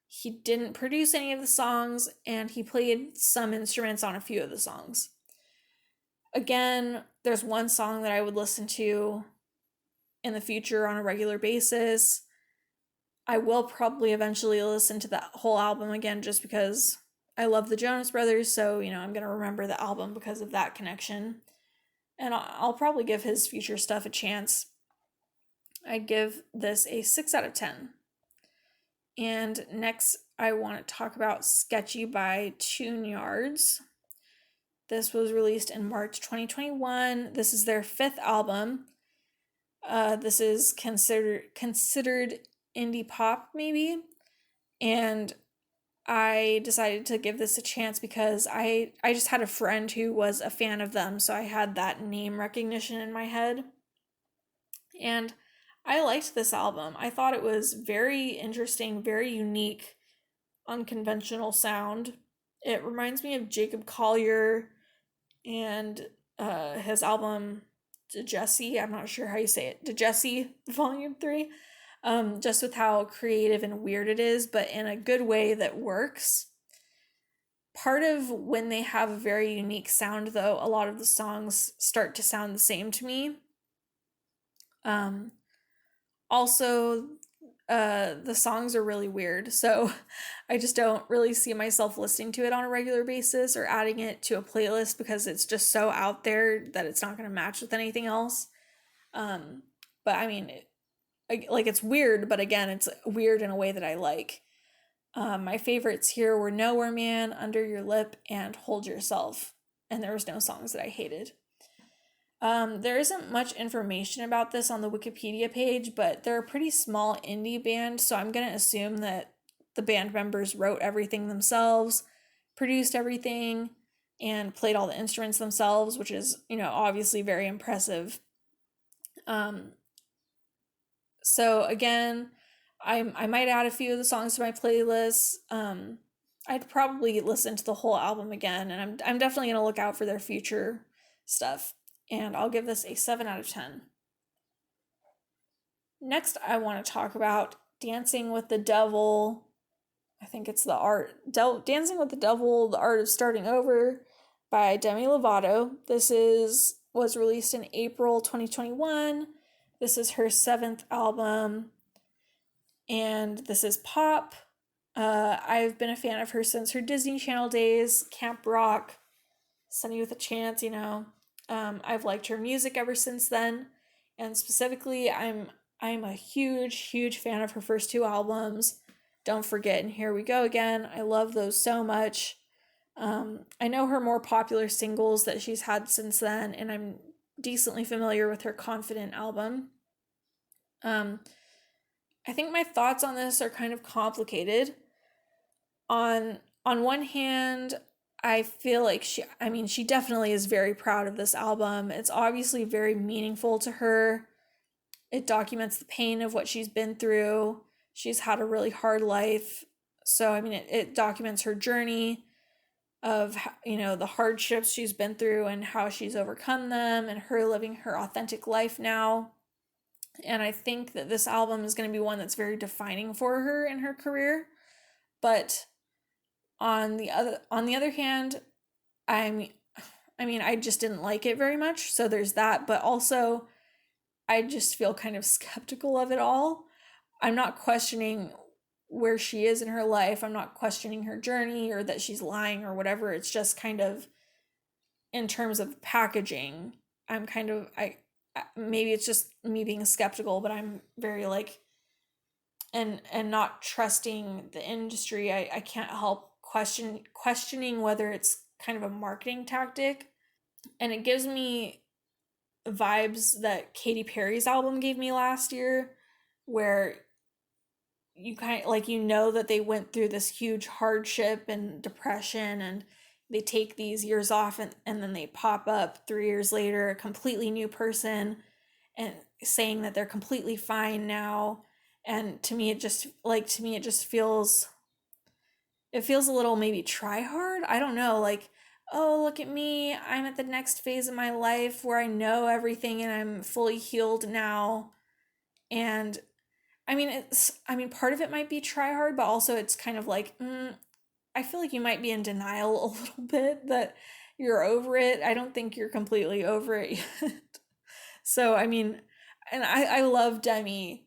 He didn't produce any of the songs and he played some instruments on a few of the songs. Again, there's one song that I would listen to in the future on a regular basis. I will probably eventually listen to that whole album again just because I love the Jonas Brothers, so, I'm going to remember the album because of that connection. And I'll probably give his future stuff a chance. I'd give this a 6 out of 10. And next, I want to talk about Sketchy by Tune Yards. This was released in March 2021. This is their fifth album. This is considered indie pop, maybe. And I decided to give this a chance because I just had a friend who was a fan of them, so I had that name recognition in my head. And I liked this album. I thought it was very interesting, very unique, unconventional sound. It reminds me of Jacob Collier and his album DeJesse. I'm not sure how you say it. DeJesse Volume 3. Just with how creative and weird it is, but in a good way that works. Part of when they have a very unique sound, though, a lot of the songs start to sound the same to me. Also, the songs are really weird, so I just don't really see myself listening to it on a regular basis or adding it to a playlist because it's just so out there that it's not going to match with anything else. But I mean, it's weird, but again, it's weird in a way that I like. My favorites here were Nowhere Man, Under Your Lip, and Hold Yourself. And there was no songs that I hated. There isn't much information about this on the Wikipedia page, but they're a pretty small indie band, so I'm going to assume that the band members wrote everything themselves, produced everything, and played all the instruments themselves, which is, obviously very impressive. Um, so again, I might add a few of the songs to my playlist. I'd probably listen to the whole album again, and I'm definitely gonna look out for their future stuff. And I'll give this a 7 out of 10. Next, I want to talk about Dancing with the Devil. I think it's Dancing with the Devil, The Art of Starting Over by Demi Lovato. This was released in April 2021. This is her 7th album, and this is pop. I've been a fan of her since her Disney Channel days, Camp Rock, Sunny with a Chance, I've liked her music ever since then, and specifically, I'm a huge fan of her first 2 albums, Don't Forget and Here We Go Again. I love those so much. I know her more popular singles that she's had since then, and I'm decently familiar with her Confident album. I think my thoughts on this are kind of complicated. On one hand, I feel like she definitely is very proud of this album. It's obviously very meaningful to her. It documents the pain of what she's been through. She's had a really hard life. So, it documents her journey of, the hardships she's been through and how she's overcome them and her living her authentic life now. And I think that this album is going to be one that's very defining for her in her career. But on the other hand, I just didn't like it very much. So there's that. But also, I just feel kind of skeptical of it all. I'm not questioning where she is in her life. I'm not questioning her journey or that she's lying or whatever. It's just kind of in terms of packaging. I'm kind of, maybe it's just me being skeptical, but I'm very and not trusting the industry. I can't help questioning whether it's kind of a marketing tactic. And it gives me vibes that Katy Perry's album gave me last year, where you kind of that they went through this huge hardship and depression, and they take these years off, and then they pop up 3 years later, a completely new person, and saying that they're completely fine now. And to me it just feels a little maybe try hard. I don't know, oh, look at me, I'm at the next phase of my life where I know everything and I'm fully healed now. And part of it might be try hard, but also it's kind of I feel like you might be in denial a little bit that you're over it. I don't think you're completely over it yet. So, and I love Demi.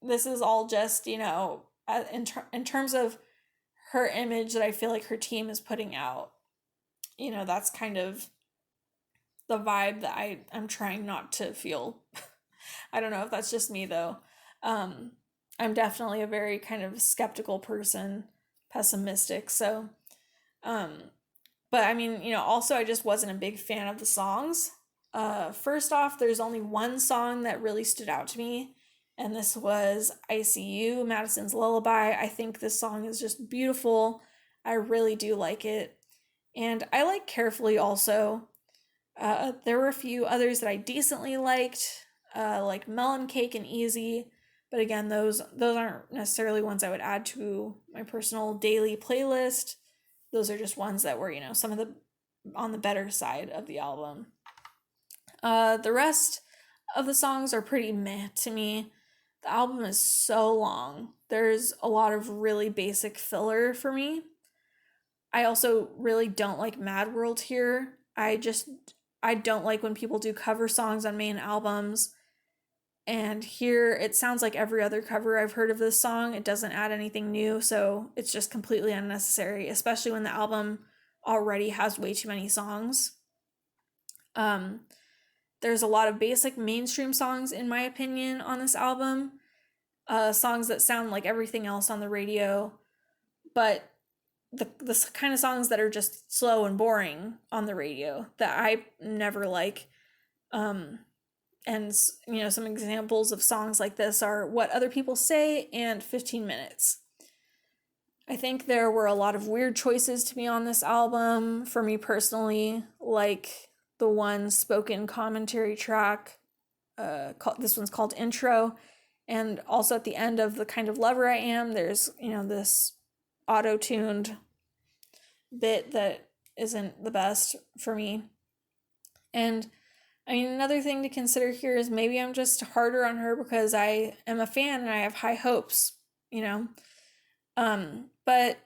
This is all just, in terms of her image that I feel like her team is putting out. That's kind of the vibe that I'm trying not to feel. I don't know if that's just me, though. I'm definitely a very kind of skeptical person, pessimistic. So, but also I just wasn't a big fan of the songs. First off, there's only one song that really stood out to me, and this was ICU, Madison's Lullaby. I think this song is just beautiful. I really do like it. And I like Carefully also. There were a few others that I decently liked, like Melon Cake and Easy. But again, those aren't necessarily ones I would add to my personal daily playlist. Those are just ones that were, some of the on the better side of the album. The rest of the songs are pretty meh to me. The album is so long. There's a lot of really basic filler for me. I also really don't like Mad World here. I don't like when people do cover songs on main albums. And here it sounds like every other cover I've heard of this song. It doesn't add anything new, so it's just completely unnecessary, especially when the album already has way too many songs. There's a lot of basic mainstream songs, in my opinion, on this album. Songs that sound like everything else on the radio. but the kind of songs that are just slow and boring on the radio that I never like. And some examples of songs like this are What Other People Say and 15 Minutes. I think there were a lot of weird choices to be on this album for me personally, like the one spoken commentary track. This one's called Intro, and also at the end of The Kind of Lover I Am, there's this auto-tuned bit that isn't the best for me. And I mean, another thing to consider here is maybe I'm just harder on her because I am a fan and I have high hopes, But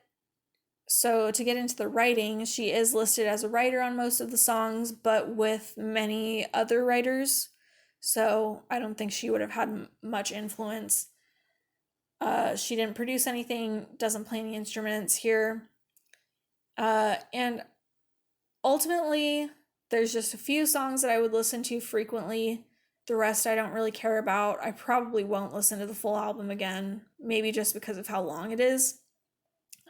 so to get into the writing, she is listed as a writer on most of the songs, but with many other writers. So I don't think she would have had much influence. She didn't produce anything, doesn't play any instruments here. And ultimately, there's just a few songs that I would listen to frequently. The rest I don't really care about. I probably won't listen to the full album again, maybe just because of how long it is.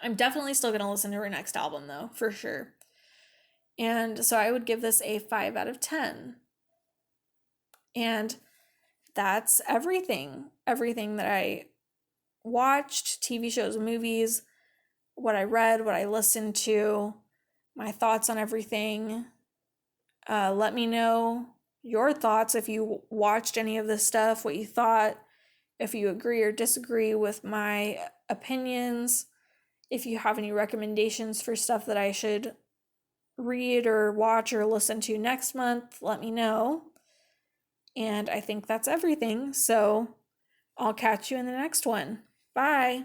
I'm definitely still going to listen to her next album, though, for sure. And so I would give this a 5 out of 10. And that's everything. Everything that I watched, TV shows, movies, what I read, what I listened to, my thoughts on everything. Let me know your thoughts if you watched any of this stuff, what you thought, if you agree or disagree with my opinions. If you have any recommendations for stuff that I should read or watch or listen to next month, let me know. And I think that's everything. So I'll catch you in the next one. Bye.